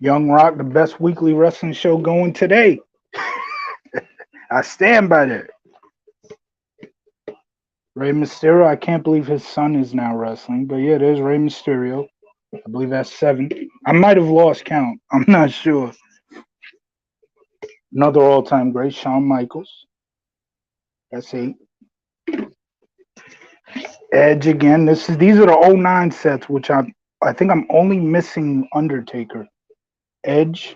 Young Rock, the best weekly wrestling show going today. I stand by that. Rey Mysterio, I can't believe his son is now wrestling. But yeah, there's Rey Mysterio. I believe that's 7. I might have lost count. I'm not sure. Another all-time great, Shawn Michaels. That's 8. Edge again. These are the 09 sets, which I think I'm only missing Undertaker. Edge.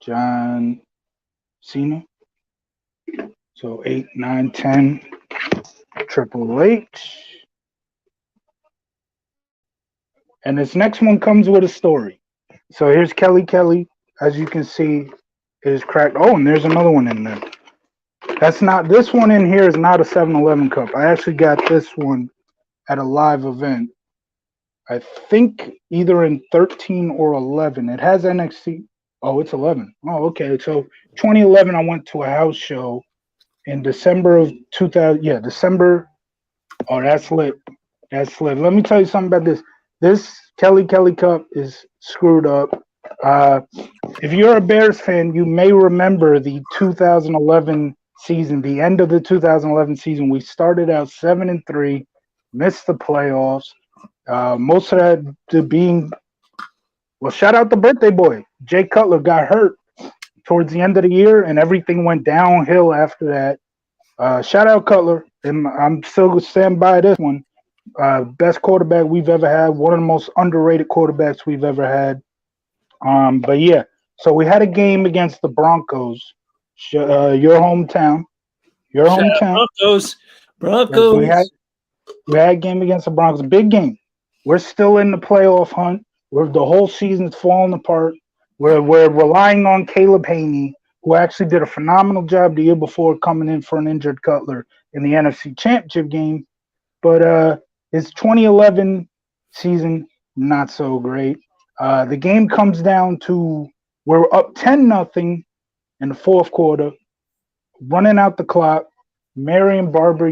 John Cena. So 8, 9, 10. Triple H. And this next one comes with a story. So here's Kelly. As you can see, is cracked. Oh, and there's another one in there. That's not, this one in here is not a 7-Eleven cup. I actually got this one at a live event. I think either in 13 or 11. It has NXT. Oh, it's 11. Oh, okay. So 2011, I went to a house show in December of 2000. Yeah, December. Oh, that's lit. That's lit. Let me tell you something about this. This Kelly Cup is screwed up. If you're a Bears fan, you may remember the 2011 season, the end of the 2011 season. We started out 7-3, missed the playoffs. Most of that being, well, shout out the birthday boy. Jay Cutler got hurt towards the end of the year, and everything went downhill after that. Shout out Cutler, and I'm still going to stand by this one. Best quarterback we've ever had, one of the most underrated quarterbacks we've ever had. But yeah, so we had a game against the Broncos, your hometown. Your hometown. Broncos. We had a game against the Broncos, a big game. We're still in the playoff hunt. The whole season's falling apart. We're relying on Caleb Haney, who actually did a phenomenal job the year before coming in for an injured Cutler in the NFC Championship game. But his 2011 season, not so great. The game comes down to we're up 10-0 in the fourth quarter, running out the clock. Marion Barber,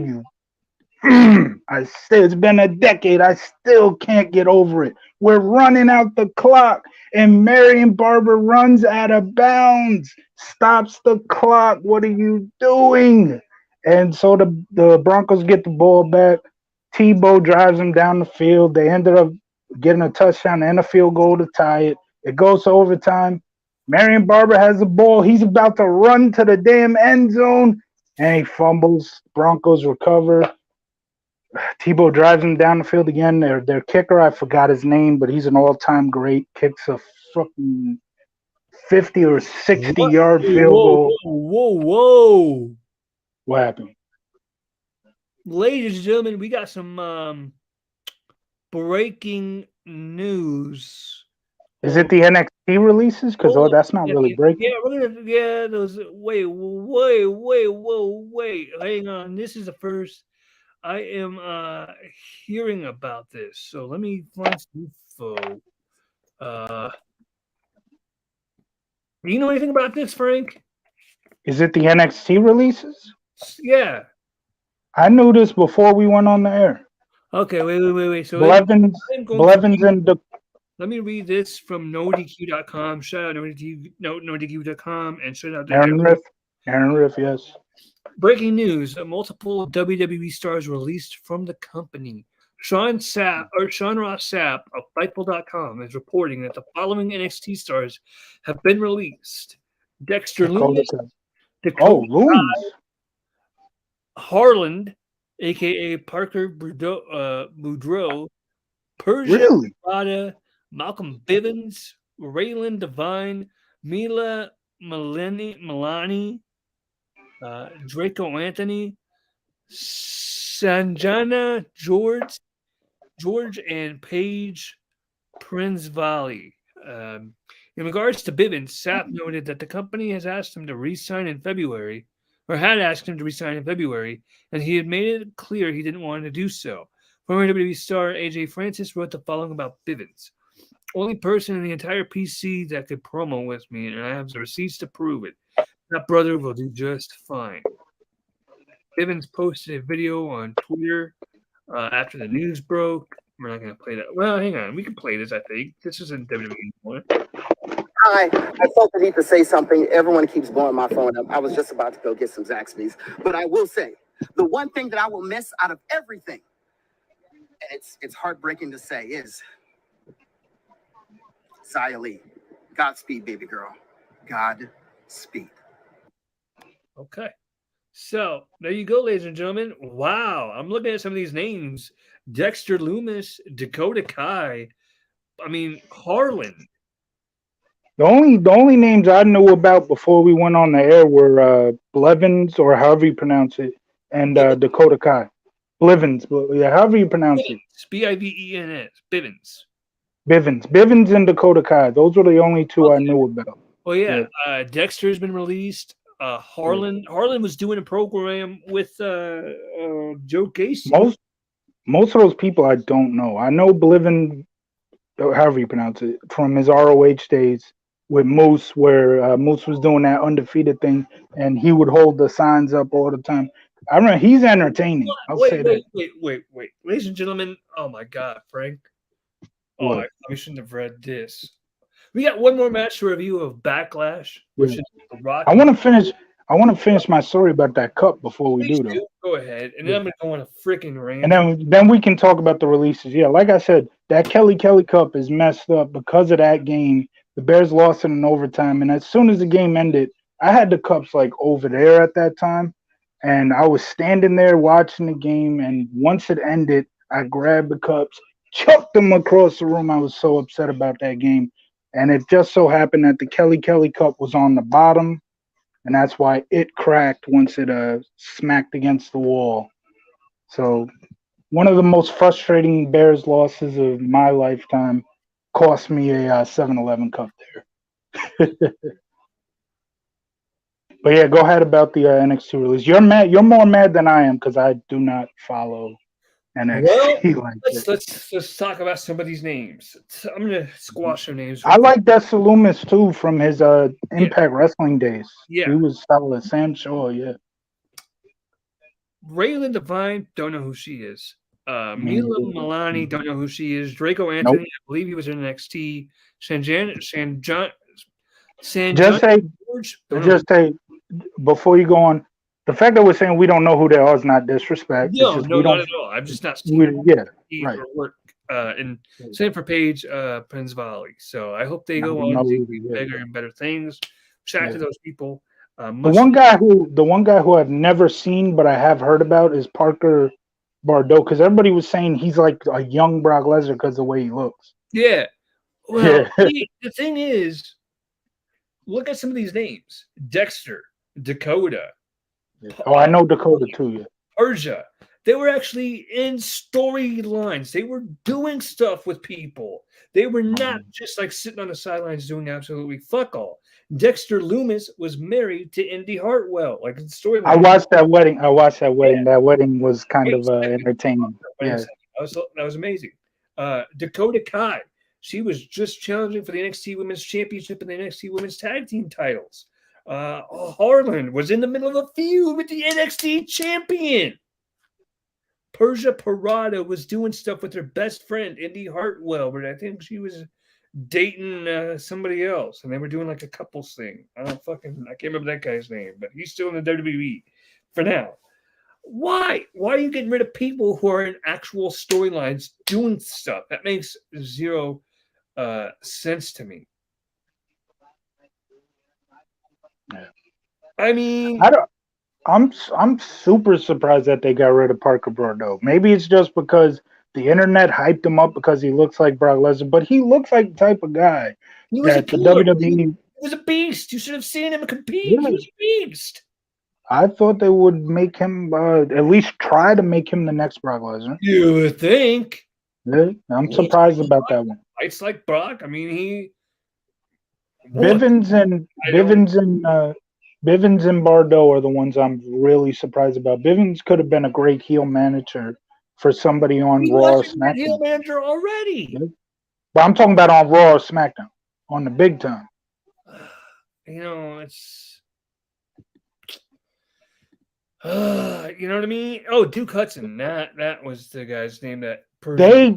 it's been a decade. I still can't get over it. We're running out the clock, and Marion Barber runs out of bounds, stops the clock. What are you doing? And so the Broncos get the ball back. Tebow drives them down the field. They ended up getting a touchdown and a field goal to tie it. It goes to overtime. Marion Barber has the ball. He's about to run to the damn end zone, and he fumbles. Broncos recover. Tebow drives him down the field again. Their kicker, I forgot his name, but he's an all-time great. Kicks a fucking 50 or 60-yard field goal. Whoa. What happened? Ladies and gentlemen, we got some breaking news. Is it the NXT releases? Because that's not really breaking. Yeah, those. Wait. Hang on. This is the first I am hearing about this. So let me find some info. Do you know anything about this, Frank? Is it the NXT releases? Yeah. I knew this before we went on the air. Okay, wait. So Blevins and the. Let me read this from NoDQ.com. Shout out NoDQ.com, and shout out to Aaron Riff, yes. Breaking news: multiple WWE stars released from the company. Sean Ross Sapp of Fightful.com is reporting that the following NXT stars have been released: Dexter Lumis, Loomis, Harland, aka Parker Boudreaux, Persia really? Prada, Malcolm Bivens, Raylan Devine, Mila Milani, Draco Anthony, Sanjana George, and Paige Prince-Valley. In regards to Bivens, Sapp noted that the company has asked him to re-sign in February, or had asked him to resign in February, and he had made it clear he didn't want to do so. Former WWE star AJ Francis wrote the following about Bivens. Only person in the entire PC that could promo with me, and I have the receipts to prove it. That brother will do just fine. Bivens posted a video on Twitter after the news broke. We're not going to play that. Well, hang on. We can play this, I think. This isn't WWE anymore. Hi, I felt the need to say something. Everyone keeps blowing my phone up. I was just about to go get some Zaxby's. But I will say, the one thing that I will miss out of everything, and it's heartbreaking to say, is Xia Li. Godspeed, baby girl. Godspeed. Okay. So, there you go, ladies and gentlemen. Wow. I'm looking at some of these names. Dexter Lumis, Dakota Kai. I mean, Harlan. The only names I knew about before we went on the air were Blevins, or however you pronounce it, and Dakota Kai. Blevins, yeah, however you pronounce it. Bivens. Bivens. Bivens and Dakota Kai. Those were the only two I knew about. Oh yeah, Dexter's been released. Harlan was doing a program with Joe Casey. Most of those people I don't know. I know Bliven, however you pronounce it, from his ROH days with Moose, where Moose was doing that undefeated thing, and he would hold the signs up all the time. I remember he's entertaining. I'll say that. Wait, ladies and gentlemen. Oh my God, Frank. Oh, What? I shouldn't have read this. We got one more match to review of Backlash, which is The Rock. I want to finish my story about that cup before we do, though. Go ahead, and then I'm gonna go on a freaking rant. And then we can talk about the releases. Yeah, like I said, that Kelly Cup is messed up because of that game. The Bears lost it in overtime, and as soon as the game ended, I had the cups like over there at that time, and I was standing there watching the game. And once it ended, I grabbed the cups, chucked them across the room. I was so upset about that game, and it just so happened that the Kelly Cup was on the bottom, and that's why it cracked once it smacked against the wall. So one of the most frustrating Bears losses of my lifetime cost me a 7-Eleven cup there. But yeah, go ahead about the NXT release. You're mad. You're more mad than I am because I do not follow NXT like that. Let's talk about some of these names. I'm gonna squash their names. I like Dexter Loomis too from his Impact Wrestling days. Yeah, he was solid. Sam Shaw, yeah. Raylan Devine, don't know who she is. Mila Milani, don't know who she is. Draco Anthony, I believe he was in NXT. Just say before you go on, the fact that we're saying we don't know who they are is not disrespect. No, not at all. I'm just not. Right. Work, and same for Paige Prince-Valley. So I hope they go on to bigger and better things. Shout out to those people. The one guy who I've never seen but I have heard about is Parker Bordeaux, because everybody was saying he's like a young Brock Lesnar because of the way he looks. Yeah. Well, the thing is, look at some of these names: Dexter, Dakota. Oh, I know Dakota too. Yeah. Persia. They were actually in storylines. They were doing stuff with people. They were not just like sitting on the sidelines doing absolutely fuck all. Dexter Loomis was married to Indy Hartwell. Like the storyline. I watched that wedding. Yeah. That wedding was kind of entertaining. Yeah. That was amazing. Dakota Kai. She was just challenging for the NXT Women's Championship and the NXT Women's Tag Team titles. Harlan was in the middle of a feud with the NXT champion. Persia Parada was doing stuff with her best friend, Indy Hartwell, but I think she was dating somebody else, and they were doing like a couples thing. I can't remember that guy's name, but he's still in the WWE for now. Why? Why are you getting rid of people who are in actual storylines doing stuff? That makes zero sense to me. Yeah. I mean, I'm super surprised that they got rid of Parker Bordeaux. Maybe it's just because the internet hyped him up because he looks like Brock Lesnar, but he looks like the type of guy that the WWE. He was a beast. You should have seen him compete. Yeah. He was a beast. I thought they would make him at least try to make him the next Brock Lesnar. You would think. Yeah, I'm surprised about that one. Fights like Brock. I mean, Bivens and Bordeaux are the ones I'm really surprised about. Bivens could have been a great heel manager for somebody on Raw or SmackDown. Heel manager already. Yeah. But I'm talking about on Raw or SmackDown, on the big time. It's you know what I mean? Oh, Duke Hudson. That was the guy's name that they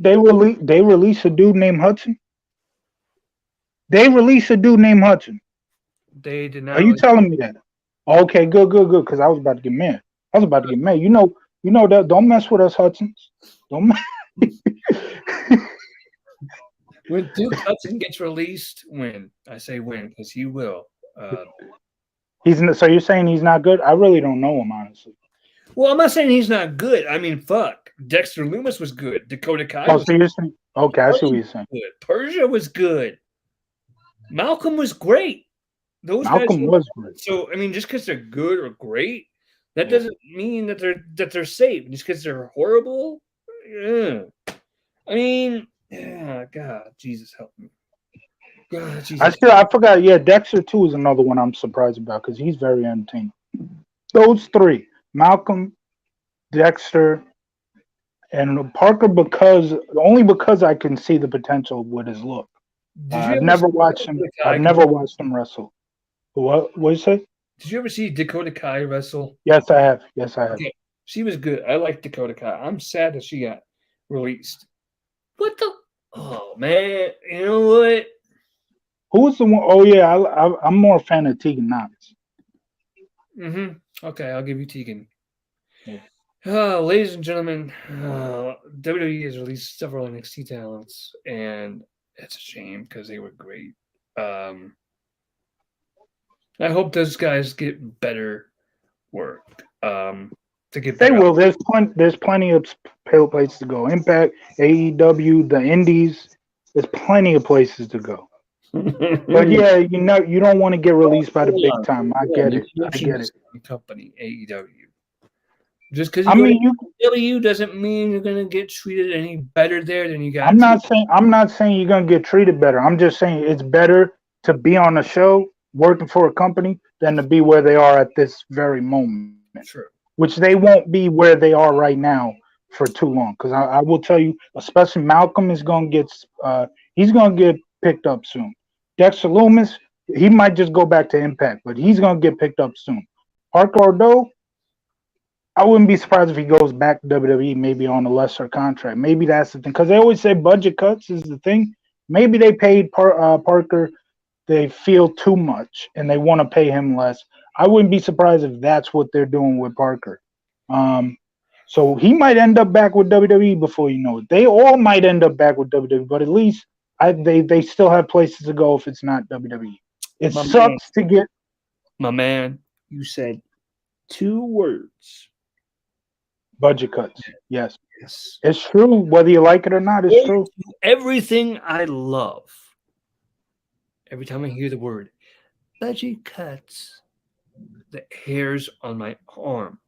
released a dude named Hudson. They released a dude named Hudson. They did not. Are you telling me that? Okay, good. Because I was about to get mad. You know that. Don't mess with us, Hudsons. Don't. When Duke Hudson gets released, I say win because he will. So you're saying he's not good? I really don't know him, honestly. Well, I'm not saying he's not good. I mean, fuck. Dexter Loomis was good. Dakota Kai. Oh, so you're saying? Okay, I see what you're saying. Good. Persia was good. Malcolm was great. Malcolm was great. So I mean, just because they're good or great, that doesn't mean that they're safe. Just because they're horrible, yeah. I mean, God, Jesus help me. God, Jesus. I forgot. Yeah, Dexter too is another one I'm surprised about because he's very entertaining. Those three, Malcolm, Dexter, and Parker, only because I can see the potential with his look. Did you I've ever never see watched him. Dakota I've Kai? never watched him wrestle. What you say? Did you ever see Dakota Kai wrestle? Yes, I have. Yes, I have. Okay, she was good. I like Dakota Kai. I'm sad that she got released. What the? Oh man, you know what? Who was the one? Oh yeah, I'm more a fan of Tegan Knox. Okay, I'll give you Tegan. Yeah. Ladies and gentlemen, WWE has released several NXT talents, and it's a shame because they were great. I hope those guys get better work. To get They better. will. There's plenty of places to go. Impact, AEW, the Indies. There's plenty of places to go. But yeah, you don't want to get released by the big time. I get it. I get it. Company AEW. Just because I mean, you doesn't mean you're gonna get treated any better there than you got. I'm not saying you're gonna get treated better. I'm just saying it's better to be on a show working for a company than to be where they are at this very moment. True. Which they won't be where they are right now for too long. Because I will tell you, especially Malcolm is gonna get he's gonna get picked up soon. Dexter Loomis, he might just go back to Impact, but he's gonna get picked up soon. Parker Ordo, I wouldn't be surprised if he goes back to WWE, maybe on a lesser contract. Maybe that's the thing, because they always say budget cuts is the thing. Maybe they paid Parker, they feel too much, and they want to pay him less. I wouldn't be surprised if that's what they're doing with Parker. So he might end up back with WWE before you know it. They all might end up back with WWE, but at least they still have places to go if it's not WWE. It sucks to get. My man, you said 2 words. Budget cuts. Yes. Yes. It's true. Whether you like it or not, it's true. Everything I love. Every time I hear the word budget cuts, the hairs on my arm.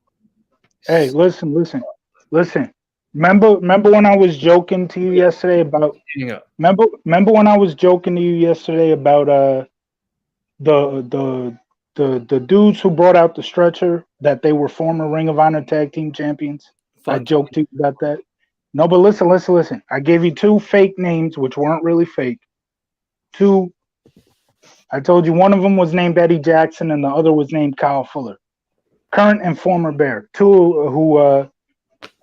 Hey, listen. Remember when I was joking to you yesterday about remember when I was joking to you yesterday about the dudes who brought out the stretcher that they were former Ring of Honor tag team champions? I joked to you about that. No, but listen. I gave you 2 fake names, which weren't really fake. 2. I told you one of them was named Eddie Jackson and the other was named Kyle Fuller. Current and former Bear. 2 who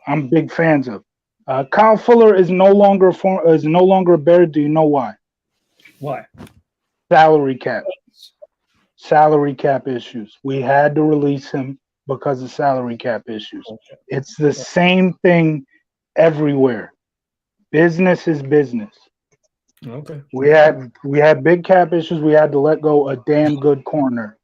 I'm big fans of. Kyle Fuller is no longer a Bear. Do you know why? Why? Salary cap issues. We had to release him because of salary cap issues. Okay. It's the same thing everywhere. Business is business. Okay. We had big cap issues. We had to let go a damn good corner,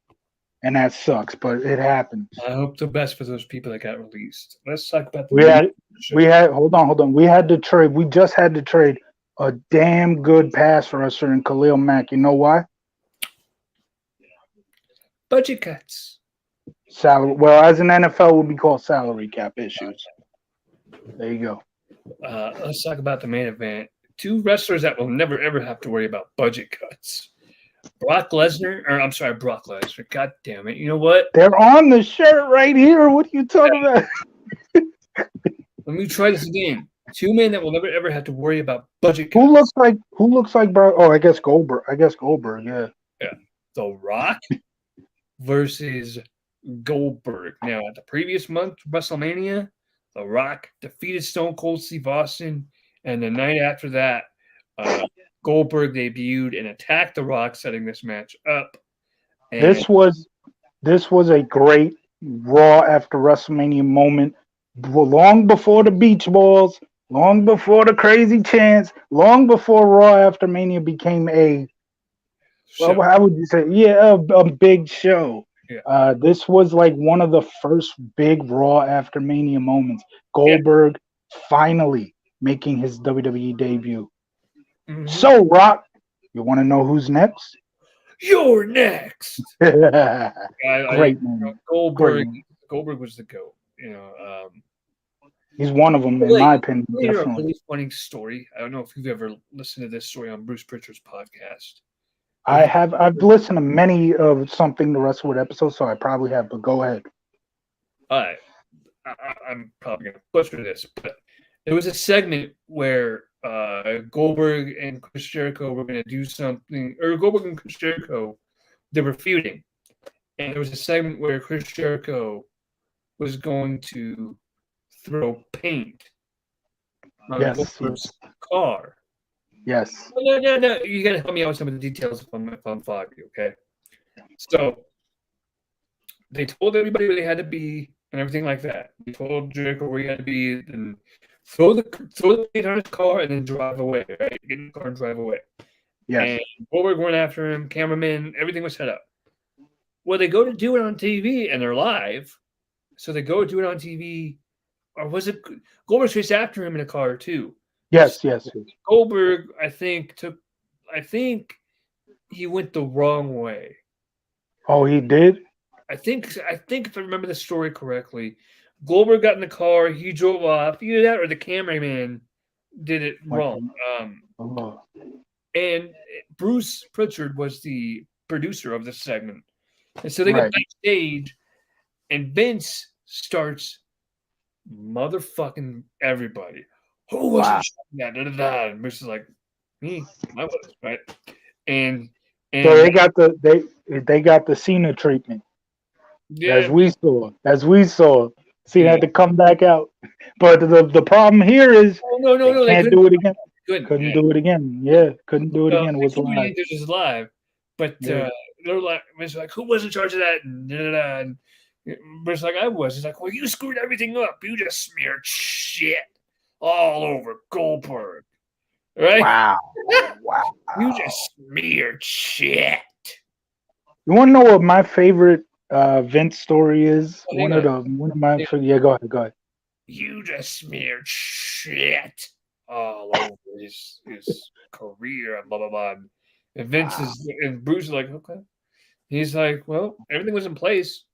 and that sucks. But it happens. I hope the best for those people that got released. Let's talk about we had hold on. We had to trade. We just had to trade a damn good pass rusher in Khalil Mack. You know why? Budget cuts. Salary. Well, as an NFL, would be called salary cap issues. There you go. Let's talk about the main event. 2 wrestlers that will never ever have to worry about budget cuts. Brock Lesnar. God damn it! You know what? They're on the shirt right here. What are you talking about? Let me try this again. 2 men that will never ever have to worry about budget cuts. Who looks like Brock? Oh, I guess Goldberg. Yeah. Yeah. The Rock versus Goldberg. Now, at the previous month, WrestleMania, The Rock defeated Stone Cold Steve Austin, and the night after that, Goldberg debuted and attacked The Rock, setting this match up. And this was a great Raw after WrestleMania moment. Long before the beach balls, long before the crazy chants, long before Raw after Mania became a well, how would you say? Yeah, a big show. Yeah. This was like one of the first big Raw after Mania moments. Goldberg finally making his WWE debut. Mm-hmm. So, Rock, you want to know who's next? You're next. Great man. Goldberg was the GOAT. You know, he's one of them in my opinion. Definitely. A really funny story. I don't know if you've ever listened to this story on Bruce Pritchard's podcast. I've listened to many of Something the Wrestlewood episodes, so I probably have. But go ahead. All right. I'm probably going to butcher this, but there was a segment where Goldberg and Chris Jericho were going to do something, or Goldberg and Chris Jericho, they were feuding. And there was a segment where Chris Jericho was going to throw paint on Yes, Goldberg's car. yes. No. You got to help me out with some of the details if I'm foggy, okay? So they told everybody where they had to be and everything like that. They told Jericho where he had to be and throw the paint on his car and then drive away, right? Get in the car and drive away. Yes. And Goldberg went after him, cameraman, everything was set up. Well, they go to do it on TV and they're live. So they go do it on TV. Or was it Goldberg chased after him in a car too? Yes. Goldberg, I think he went the wrong way. Oh, he did? I think if I remember the story correctly, Goldberg got in the car, he drove off. Either that or the cameraman did it wrong. And Bruce Pritchard was the producer of this segment. And so they get backstage and Vince starts motherfucking everybody. Who was that? And Bruce is like, me, I was, right? And so they got the Cena treatment. Yeah. As we saw. Cena had to come back out. But the problem here is no, they can't do it again. Couldn't do it again. Yeah, couldn't do it again. It was live. This is live. But they're like, it's like, who was in charge of that? And Bruce like, I was. He's like, well, you screwed everything up. You just smeared shit all over Goldberg. Right? Wow. You just smeared shit. You want to know what my favorite Vince story is? One of my go ahead. You just smeared shit all over his career and blah blah blah. And Vince and Bruce is like, okay. He's like, well, everything was in place.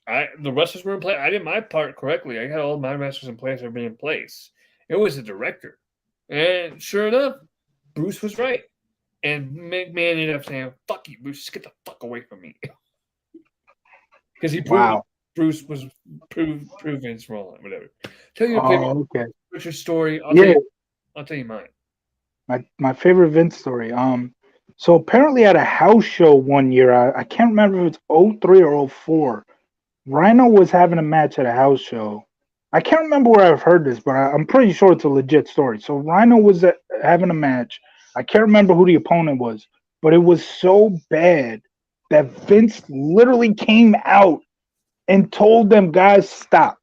The wrestlers were in place. I did my part correctly. I got all my wrestlers in place. Everybody in place. It was the director, and sure enough, Bruce was right. And McMahon ended up saying, "Fuck you, Bruce. Just get the fuck away from me." Because he proved Bruce was proved Vince wrong, whatever. Tell your favorite what's your story. I'll tell you mine. My favorite Vince story. So apparently at a house show one year, I can't remember if it's 03 or 04. Rhino was having a match at a house show. I can't remember where I've heard this, but I'm pretty sure it's a legit story. So Rhino was having a match. I can't remember who the opponent was, but it was so bad that Vince literally came out and told them, guys, stop.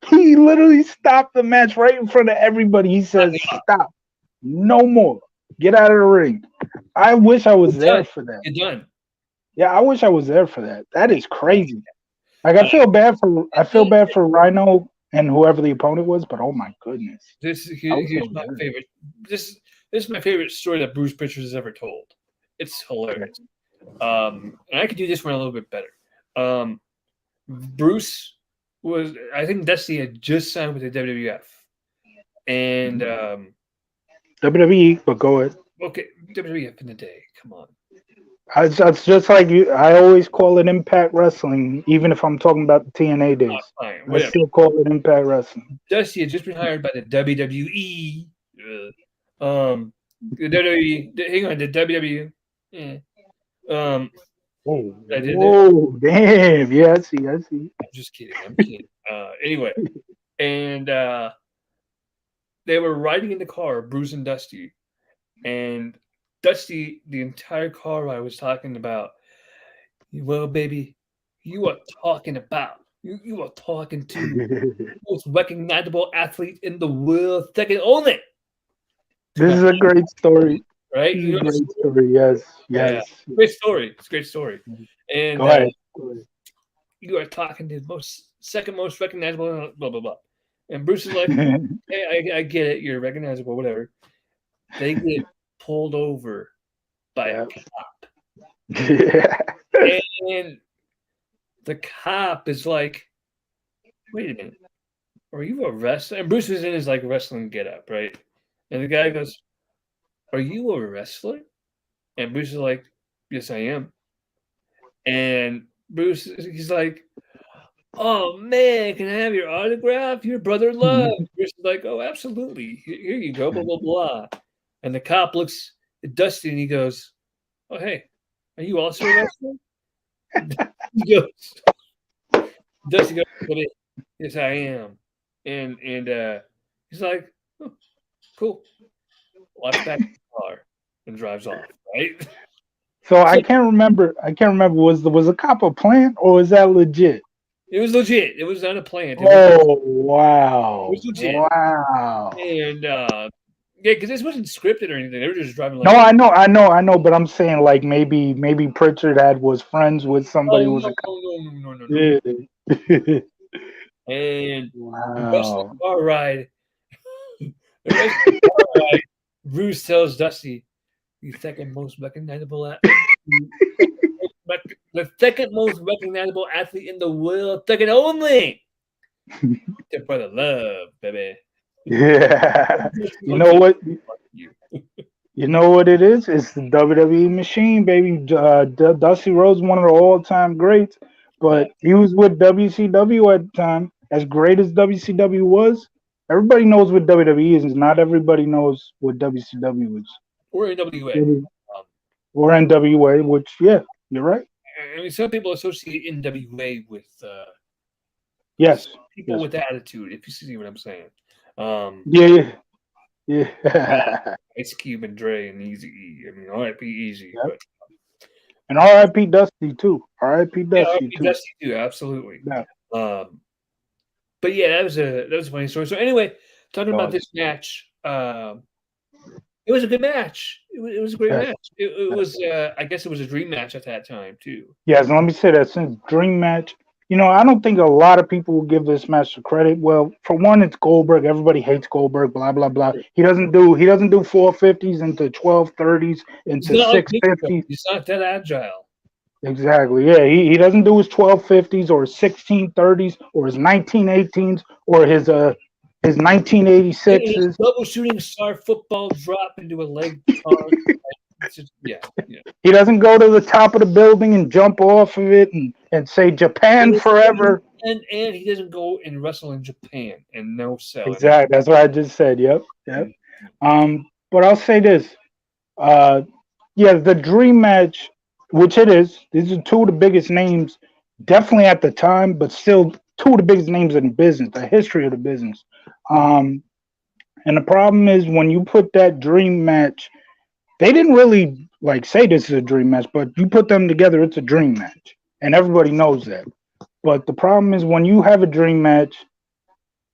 He literally stopped the match right in front of everybody. He says, stop. No more. Get out of the ring. I wish I was there for that. You're done. Yeah, I wish I was there for that. That is crazy. Like I feel bad for Rhino and whoever the opponent was, but oh my goodness. Here's my favorite. This is my favorite story that Bruce Pritchard has ever told. It's hilarious. And I could do this one a little bit better. Bruce was, I think Dusty had just signed with the WWF. And WWE, but go ahead. Okay, WWF in the day. Come on. It's just like you. I always call it Impact Wrestling, even if I'm talking about the TNA days. Fine, I still call it Impact Wrestling. Dusty had just been hired by the WWE. The WWE. Hang on, the WWE. Yeah. Damn! Yeah, I see. I'm just kidding. Anyway, and they were riding in the car, Bruce and Dusty, and Dusty, the entire car ride was talking about, well, baby, you are talking about, you are talking to the most recognizable athlete in the world, second only. This is a great story. Right? Great story, yes. Yeah. Great story. It's a great story. And Go ahead. You are talking to the second most recognizable, blah, blah, blah. And Bruce is like, hey, I get it. You're recognizable, whatever. They get pulled over by a cop. And the cop is like, wait a minute. Are you a wrestler? And Bruce is in his like wrestling get up, right? And the guy goes, are you a wrestler? And Bruce is like, yes, I am. And Bruce, he's like, oh man, can I have your autograph? Your brother love. Bruce is like, oh, absolutely. Here you go, blah, blah, blah. And the cop looks at Dusty and he goes, oh, hey, are you also a wrestler? He goes, Dusty goes, yes, I am. And he's like, oh, cool. Walks back to the car and drives off, right? So I can't remember. Was the cop a plant or was that legit? It was legit. It was not a plant. Oh wow! It was legit. Wow! And yeah, because this wasn't scripted or anything. They were just driving. No, I know. But I'm saying like maybe Pritchard was friends with somebody who was a cop. No. Yeah. And wow. the rest of the car ride, Bruce tells Dusty, the second most recognizable athlete in the world, second only to brother love, baby. Yeah. You know what? You know what it is? It's the WWE machine, baby. Dusty Rhodes, one of the all-time greats, but he was with WCW at the time. As great as WCW was, everybody knows what WWE is. Not everybody knows what WCW is. Or NWA. Or NWA, which, yeah, you're right. I mean, some people associate NWA with people with attitude, if you see what I'm saying. Yeah. Ice Cube and Dre and Easy E. I mean, R.I.P. Easy. Yep. And R.I.P. Dusty too. R.I.P. Dusty too. Dusty too, absolutely. Yeah. But yeah, that was a funny story. So anyway, talking about this match, it was a good match. It was a great match. It was, I guess, it was a dream match at that time too. Yes, let me say that since dream match. You know, I don't think a lot of people will give this match the credit. Well, for one, it's Goldberg. Everybody hates Goldberg. Blah blah blah. He doesn't do 450s into 1230s into 650s. He's not that agile. Exactly. Yeah, he doesn't do his 1250s or his 1630s or his 1918s or his 1986s. Double shooting star football drop into a leg car. Yeah. He doesn't go to the top of the building and jump off of it and say Japan forever. And he doesn't go and wrestle in Japan and no sell. Exactly. That's what I just said. Yep. But I'll say this. The dream match, which it is, these are two of the biggest names, definitely at the time, but still two of the biggest names in the business, the history of the business. And the problem is when you put that dream match, they didn't really say this is a dream match, but you put them together, it's a dream match. And everybody knows that. But the problem is when you have a dream match,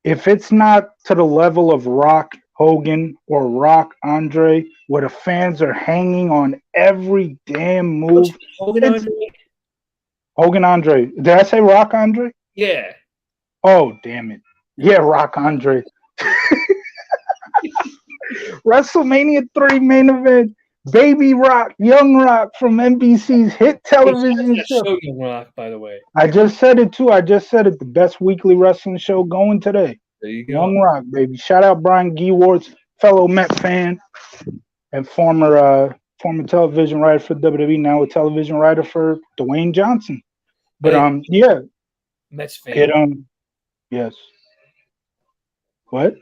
if it's not to the level of Rock Hogan or Rock Andre, where the fans are hanging on every damn move. Hogan Andre. Did I say Rock Andre? Yeah. Oh, damn it. Yeah, Rock Andre. WrestleMania 3 main event. Baby Rock, Young Rock from NBC's hit television show. Young Rock, by the way. I just said it too. The best weekly wrestling show going today. There you go. Young Rock, baby. Shout out Brian Geewarts, fellow Met fan and former television writer for WWE, now a television writer for Dwayne Johnson. But yeah. Mets fan. Yes. What?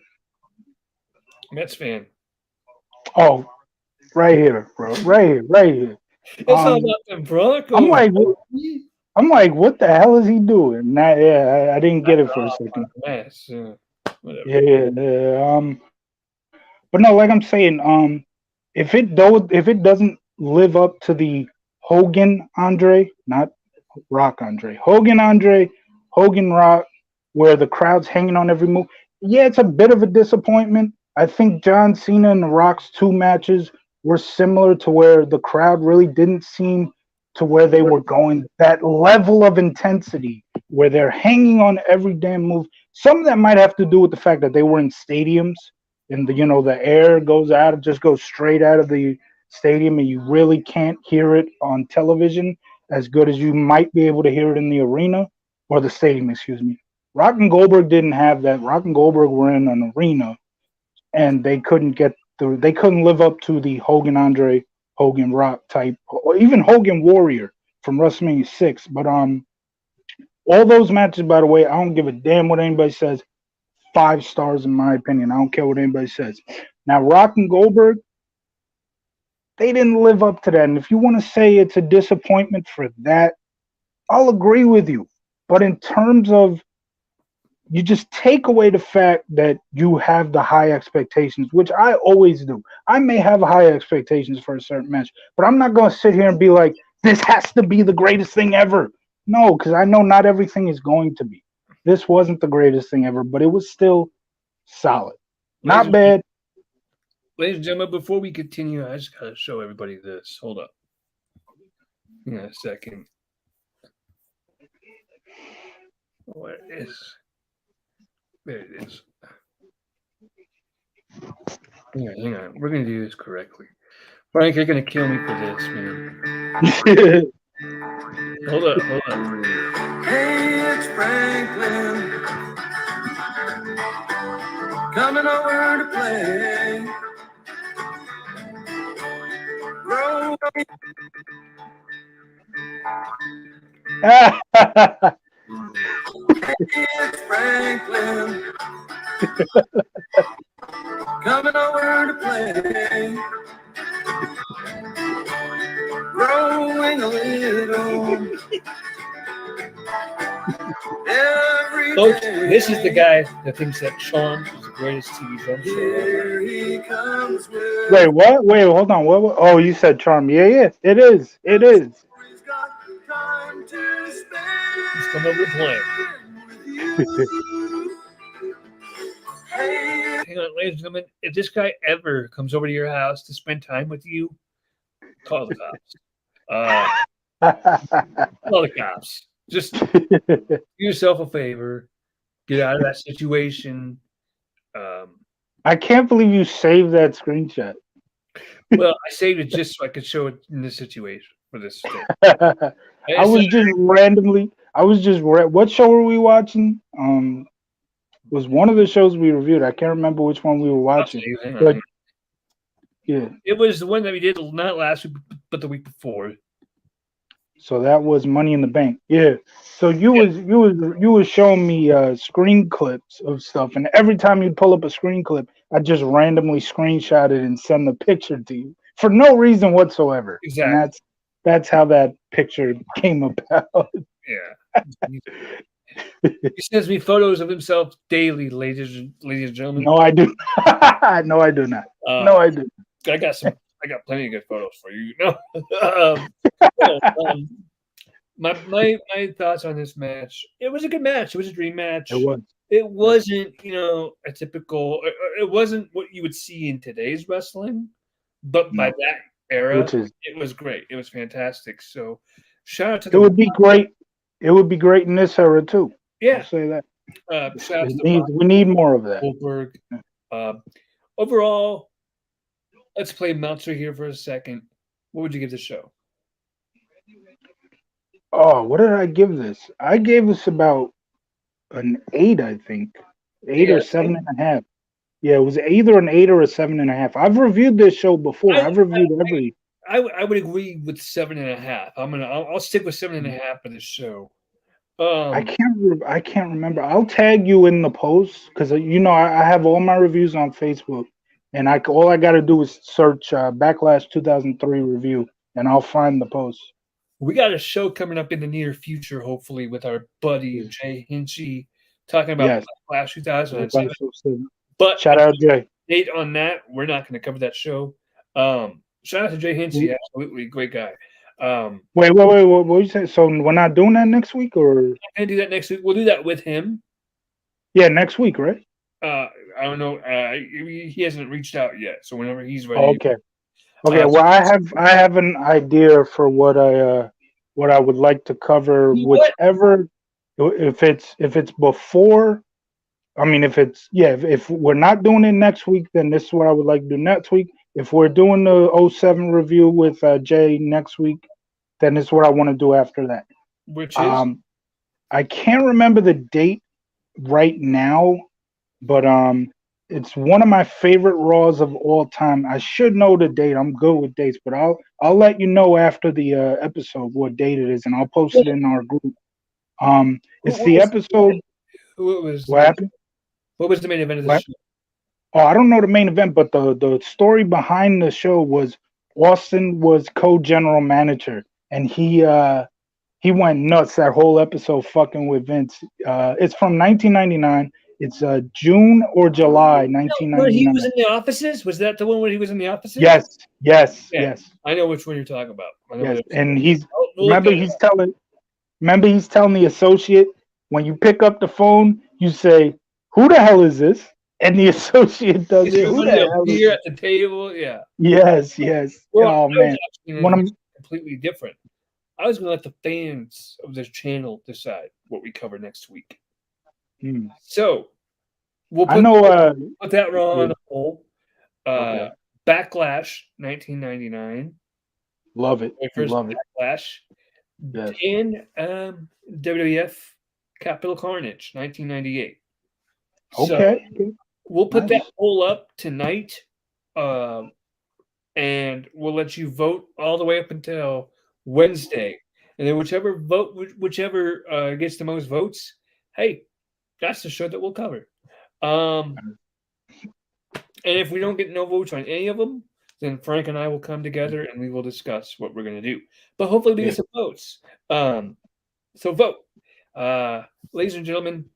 Mets fan. Oh, right here, bro. Right here. It's all about them Broncos. I'm like, what the hell is he doing? I didn't get it for a second. Mess. Whatever. Yeah. But no, like I'm saying, if it doesn't live up to the Hogan Andre, not Rock Andre, Hogan Andre, Hogan Rock, where the crowd's hanging on every move. Yeah, it's a bit of a disappointment. I think John Cena and The Rock's 2 matches were similar to where the crowd really didn't seem to where they were going, that level of intensity where they're hanging on every damn move. Some of that might have to do with the fact that they were in stadiums and the air just goes straight out of the stadium and you really can't hear it on television as good as you might be able to hear it in the arena or the stadium, excuse me. Rock and Goldberg didn't have that. Rock and Goldberg were in an arena and they couldn't live up to the Hogan Andre Hogan Rock type, or even Hogan Warrior from WrestleMania 6. But all those matches, by the way, I don't give a damn what anybody says. 5 stars in my opinion. I don't care what anybody says. Now, Rock and Goldberg, they didn't live up to that. And if you want to say it's a disappointment for that, I'll agree with you. But in terms of, you just take away the fact that you have the high expectations, which I always do. I may have high expectations for a certain match, but I'm not going to sit here and be like, this has to be the greatest thing ever. No, because I know not everything is going to be. This wasn't the greatest thing ever, but it was still solid. Not bad. Ladies and gentlemen, before we continue, I just got to show everybody this. Hold up. Hang on a second. What is... There it is. Hang on. We're going to do this correctly. Frank, you're going to kill me for this, man. Hold up. Hey, it's Franklin. Coming over to play. Grow. It's Franklin. Coming over to play. Growing a little. Every Folks, day. this is the guy that thinks that Shawn is the greatest TV show ever. Here he comes with. Wait, what? Wait, hold on. What? Oh, you said Charm. Yeah. It is. He's got time to spend. He's come over to play. Hey, Hang on, ladies and gentlemen. If this guy ever comes over to your house to spend time with you, call the cops. Call the cops. Just do yourself a favor. Get out of that situation. I can't believe you saved that screenshot. Well, I saved it just so I could show it in this situation for this thing. I was just randomly. What show were we watching? Was one of the shows we reviewed. I can't remember which one we were watching. But yeah, it was the one that we did not last week, but the week before. so that was Money in the Bank. Yeah. So you was showing me screen clips of stuff, and every time you'd pull up a screen clip, I just randomly screenshot it and send the picture to you for no reason whatsoever. Exactly. And that's how that picture came about. Yeah. He sends me photos of himself daily, ladies and gentlemen. No, I do. No, I do not. No, I do. I got plenty of good photos for you. No. My thoughts on this match. It was a good match. It was a dream match. It was. It wasn't, a typical. It wasn't what you would see in today's wrestling, but by that era, it was great. It was fantastic. So, shout out to. It would be great. It would be great in this era too. Yeah, I'll say that. Shout out to we need more of that. Goldberg. Overall, let's play Meltzer here for a second. What would you give the show? Oh, what did I give this? I gave this about an 8, I think. 8 or 7.5. Yeah, it was either an 8 or a 7.5. I've reviewed this show before. I've reviewed every. I would agree with 7.5. I'll stick with 7.5 for this show. I can't remember. I'll tag you in the post because I have all my reviews on Facebook, and all I got to do is search Backlash 2003 review, and I'll find the post. We got a show coming up in the near future, hopefully, with our buddy Jay Hinchy talking about Backlash 2007. But shout out Jay. Date on that, we're not going to cover that show. Shout out to Jay Hinchy, absolutely great guy. Wait, what you say? So we're not doing that next week, or I'm gonna do that next week. We'll do that with him. Yeah, next week, right? I don't know. He hasn't reached out yet, so whenever he's ready. Okay. Well, I have an idea for what I would like to cover. Whichever, if it's before. I mean, if we're not doing it next week, then this is what I would like to do next week. If we're doing the 07 review with Jay next week, then this is what I want to do after that. Which is? I can't remember the date right now, but it's one of my favorite Raws of all time. I should know the date. I'm good with dates, but I'll let you know after the episode what date it is, and I'll post it in our group. It's Who the was- episode. What was What happened? What was the main event of the What? show? Oh, I don't know the main event, but the story behind the show was Austin was co-general manager, and he went nuts that whole episode fucking with Vince. It's from 1999. It's June or July Where he was 1999. in the offices? Was that the one where he was in the offices? Yes, yes, Yeah. yes, I know which one you're talking about. I know yes. what And we'll look at it. remember he's telling the associate, when you pick up the phone, you say, "Who the hell is this?" And the associate does Is it. Who the everybody up hell is here this? at the table? Yeah. Yes, yes. Well, Oh I was man. actually gonna One of do something completely different. I was going to let the fans of this channel decide what we cover next week. Hmm. So we'll I put, know put that raw on yeah. the poll. Okay. Backlash 1999. Love it. My first Love it. Backlash. Yes. And WWF Capital Carnage 1998. So Okay. we'll put Nice. that poll up tonight, and we'll let you vote all the way up until Wednesday. And then whichever gets the most votes, hey, that's the show that we'll cover. And if we don't get no votes on any of them, then Frank and I will come together and we will discuss what we're going to do. But hopefully we get some votes. So vote. Ladies and gentlemen,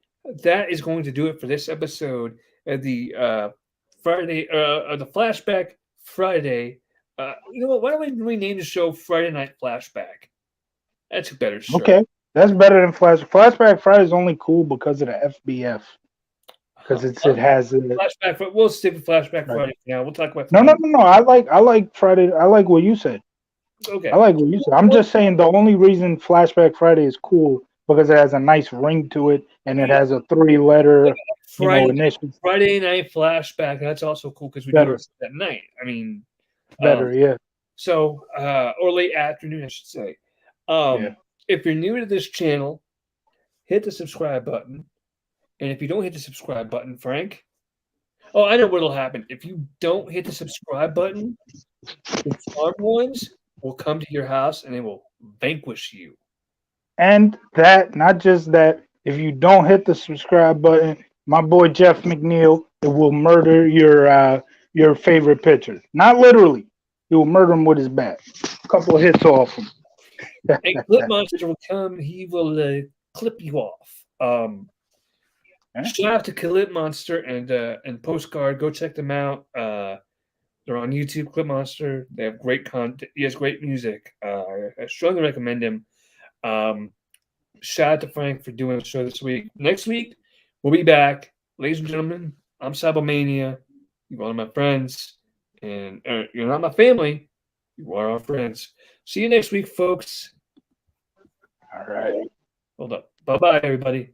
that is going to do it for this episode of the Friday, the Flashback Friday. You know what? Why don't we rename the show Friday Night Flashback? That's a better show. Okay. That's better than Flashback Friday is only cool because of the FBF. Because it has Flashback. We'll stick with Flashback Right. Friday for now. We'll talk about no. I like Friday. I like what you said. Okay. I like what you said. I'm just saying the only reason Flashback Friday is cool because it has a nice ring to it and it has a 3-letter initial. Friday Night Flashback. That's also cool because we do it at night. I mean, Better, yeah. So, or late afternoon, I should say. If you're new to this channel, hit the subscribe button. And if you don't hit the subscribe button, Frank, I know what'll happen. If you don't hit the subscribe button, the farm ones will come to your house and they will vanquish you. And that, not just that, if you don't hit the subscribe button, my boy Jeff McNeil will murder your favorite pitcher. Not literally. He will murder him with his bat. A couple of hits off him. A clip monster will come. He will clip you off. Shout out to Clip Monster and Postcard. Go check them out. They're on YouTube. Clip Monster. They have great content. He has great music. I strongly recommend him. Shout out to Frank for doing the show this week. Next week, we'll be back. Ladies and gentlemen, I'm Sabomania. You're one of my friends. And you're not my family. You are our friends. See you next week, folks. All right. Hold up. Bye-bye, everybody.